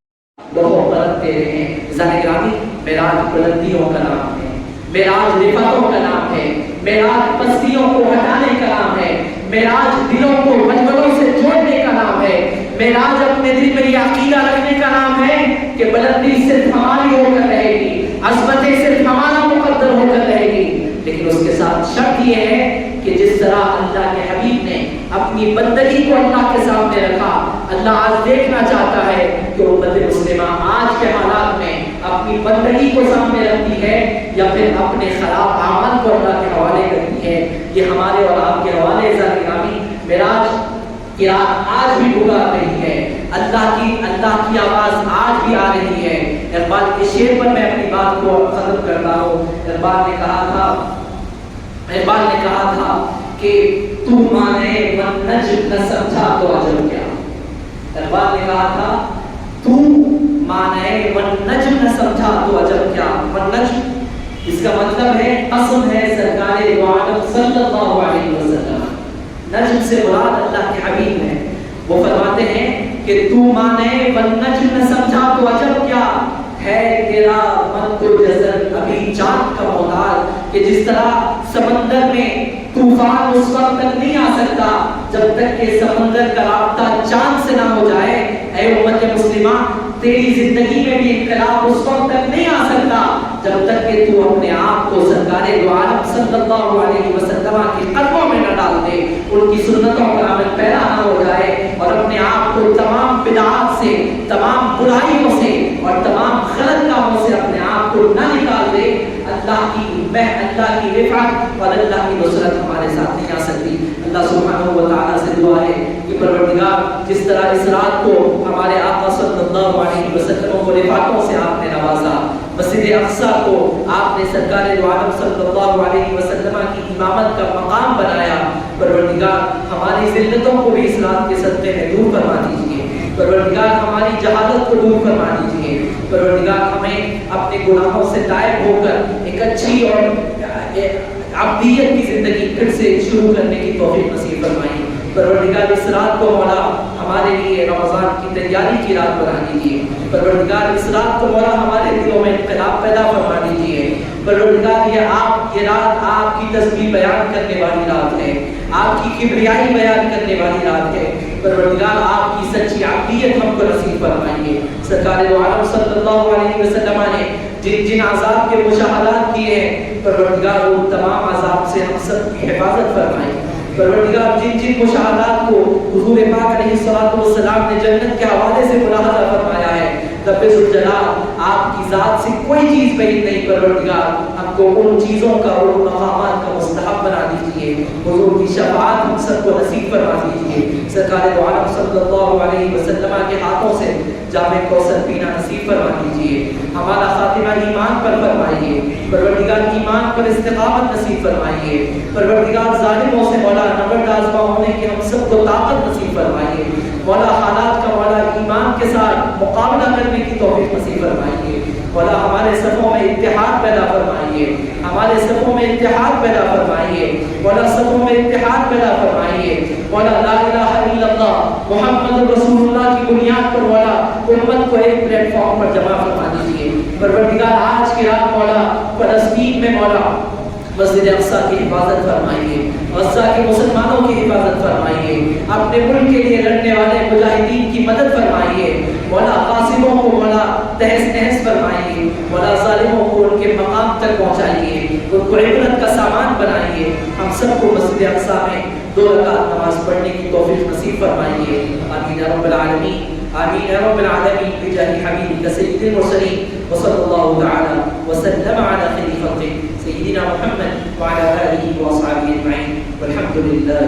بہت بلند تیرے ہیں۔ ذاکرامی معراج بلندیوں کا نام ہے، معراج رفعتوں کا نام ہے، معراج پستیوں کو ہٹانے کا نام ہے، معراج دلوں کو مجبوروں سے جوڑنے کا نام ہے، معراج اپنے دل میں یہ عقیدہ رکھنے کا نام ہے کہ بلندی صرف ہماری ہو کر رہے گی، عظمتیں صرف ہمارا مقدر ہو کر رہے گی، لیکن اس کے ساتھ شرط یہ ہے کہ جس طرح اللہ کے حبیب نے اپنی بندگی کو اللہ کے سامنے رکھا، اللہ آج دیکھنا چاہتا ہے کہ امت مسلمہ آج کے حالات میں اپنی بندگی کو سامنے رکھتی ہے یا پھر اپنے خراب اعمال کو اللہ کے حوالے کرتی ہے۔ یہ ہمارے اور آپ کے حوالے ذاکرامی معراج کی رات آج بھی پکار رہی ہے، اللہ کی آواز آج بھی آ رہی ہے۔ اقبال کے شعر پر میں اپنی بات کو ختم کرتا ہوں۔ اقبال نے کہا تھا کہ تو مانے من نجم نہ سمجھا تو عجب کیا۔ اقبال نے کہا تھا تو مانے من نجم نہ سمجھا تو عجب کیا۔ من نجم اس کا مطلب ہے قسم ہے سرکار دو عالم صلی اللہ علیہ وسلم۔ نجم سے مراد اللہ کے حبیب ہے۔ وہ فرماتے ہیں کہ تو مانے من نجم نہ سمجھا تو عجب کیا ہے تیرا من کو جزر ابھی چاند کا محتاج، کہ جس طرح سمندر میں طوفان اس وقت تک نہیں آ سکتا جب تک کہ سمندر کا رابطہ چاند سے نہ ہو جائے، اے امت مسلمہ تیری زندگی میں بھی انقلاب اس وقت تک نہیں آ سکتا جب تک کہ تو اپنے آپ کو سرکار دو عالم صلی اللہ علیہ وسلم کے قدموں میں نہ ڈال دے، ان کی سنتوں پر عمل پیرا نہ ہو جائے اور اپنے آپ کو تمام بدعات سے، تمام برائیوں سے اور تمام غلط کاموں سے اپنے آپ کو نہ نکال دے۔ اللہ کی رفعت اور اللہ کی نصرت ہمارے ساتھ نہیں آ سکتی۔ اللہ سبحانہ و تعالیٰ سے دعا ہے کہ پروردگار جس طرح اس رات کو ہمارے آقا صلی اللہ علیہ وسلم کو رفعتوں سے آپ نے نوازا، مسجد اقصی کو آپ نے سرکار دو عالم صلی اللہ علیہ وسلم کی امامت کا مقام بنایا، پروردگار ہماری ذلتوں کو بھی اس رات کے صدقے میں دور فرما دیجیے، پروردگار ہماری جہالت کو دور فرما دیجیے، پروردگار ہمیں اپنے گناہوں سے تائب ہو کر ایک اچھی اور عبدیت کی زندگی پھر سے شروع کرنے کی توفیق نصیب فرمائیے۔ پروردگار اس رات کو مولا ہمارے لیے رمضان کی تیاری کی رات بنا دیجیے، پروردگار اس رات کو مولا ہمارے دلوں میں انقلاب پیدا فرما دیجیے، پروردگار یہ رات آپ کی تسبیح بیان کرنے والی رات ہے، آپ کی کبریائی بیان کرنے والی رات ہے، پروردگار آپ کی سچی عبدیت ہم کو نصیب فرمائیے۔ سرکار دو عالم صلی اللہ علیہ وسلم نے جن عذاب کے مشاہدات کیے ہیں، پروردگار وہ تمام عذاب سے ہم سب کی حفاظت فرمائے، پروردگار جن مشاہدات کو حضور پاک علیہ الصلوۃ والسلام نے جنت کے حوالے سے ملاحظہ فرمایا ہے، رب ذوالجلال آپ کی ذات سے کوئی چیز بعید نہیں، پروردگار ہم کو ان چیزوں کا اور ان مقامات کا مستحق بنا دیجیے، حضور کی شفاعت ہم سب کو نصیب فرما دیجیے، سرکار دو عالم صلی اللہ علیہ وسلم کے ہاتھوں سے جام کوثر پینا نصیب فرما دیجیے، ہمارا خاتمہ ایمان پر فرمائیے، پروردگار ایمان پر استقامت نصیب فرمائیے، پروردگار ظالموں سے مولا نبرد آزما ہونے کے ہم سب کو طاقت نصیب فرمائیے، مولا حالات کا مولا ایمان کے ساتھ مقابلہ کرنے کی توفیق نصیب فرمائیے، مولا ہمارے صفوں میں اتحاد پیدا فرمائیے، ہمارے صفوں میں اتحاد پیدا فرمائیے، مولا صفوں میں اتحاد پیدا فرمائیے، مولا لا الہ الا اللہ محمد رسول اللہ کی بنیاد پر مولا امت کو ایک پلیٹ فارم پر جمع فرما دیجیے، پروردگار آج کی رات مولا فلسطین میں مولا مسجد اقصی کی حفاظت فرمائیے، غزہ کے مسلمانوں کی حفاظت فرمائیے، اپنے ملک کے لیے لڑنے والے مجاہدین کی مدد فرمائیے، مولا قاسموں کو مولا تہس نہس فرمائیے، مولا ظالموں کو ان کے مقام تک پہنچائیے، ان کو عبرت کا سامان بنائیے، ہم سب کو مسجد اقصی میں 2 رکعت نماز پڑھنے کی توفیق نصیب فرمائیے، آمین یا رب العالمین۔ آمین یا رب العالمین بجاہ حبیبک سید المرسلین وصلی اللہ تعالی وسلم علی خیر خلقہ سیدنا محمد وعلی آلہ واصحابہ اجمعین والحمد للہ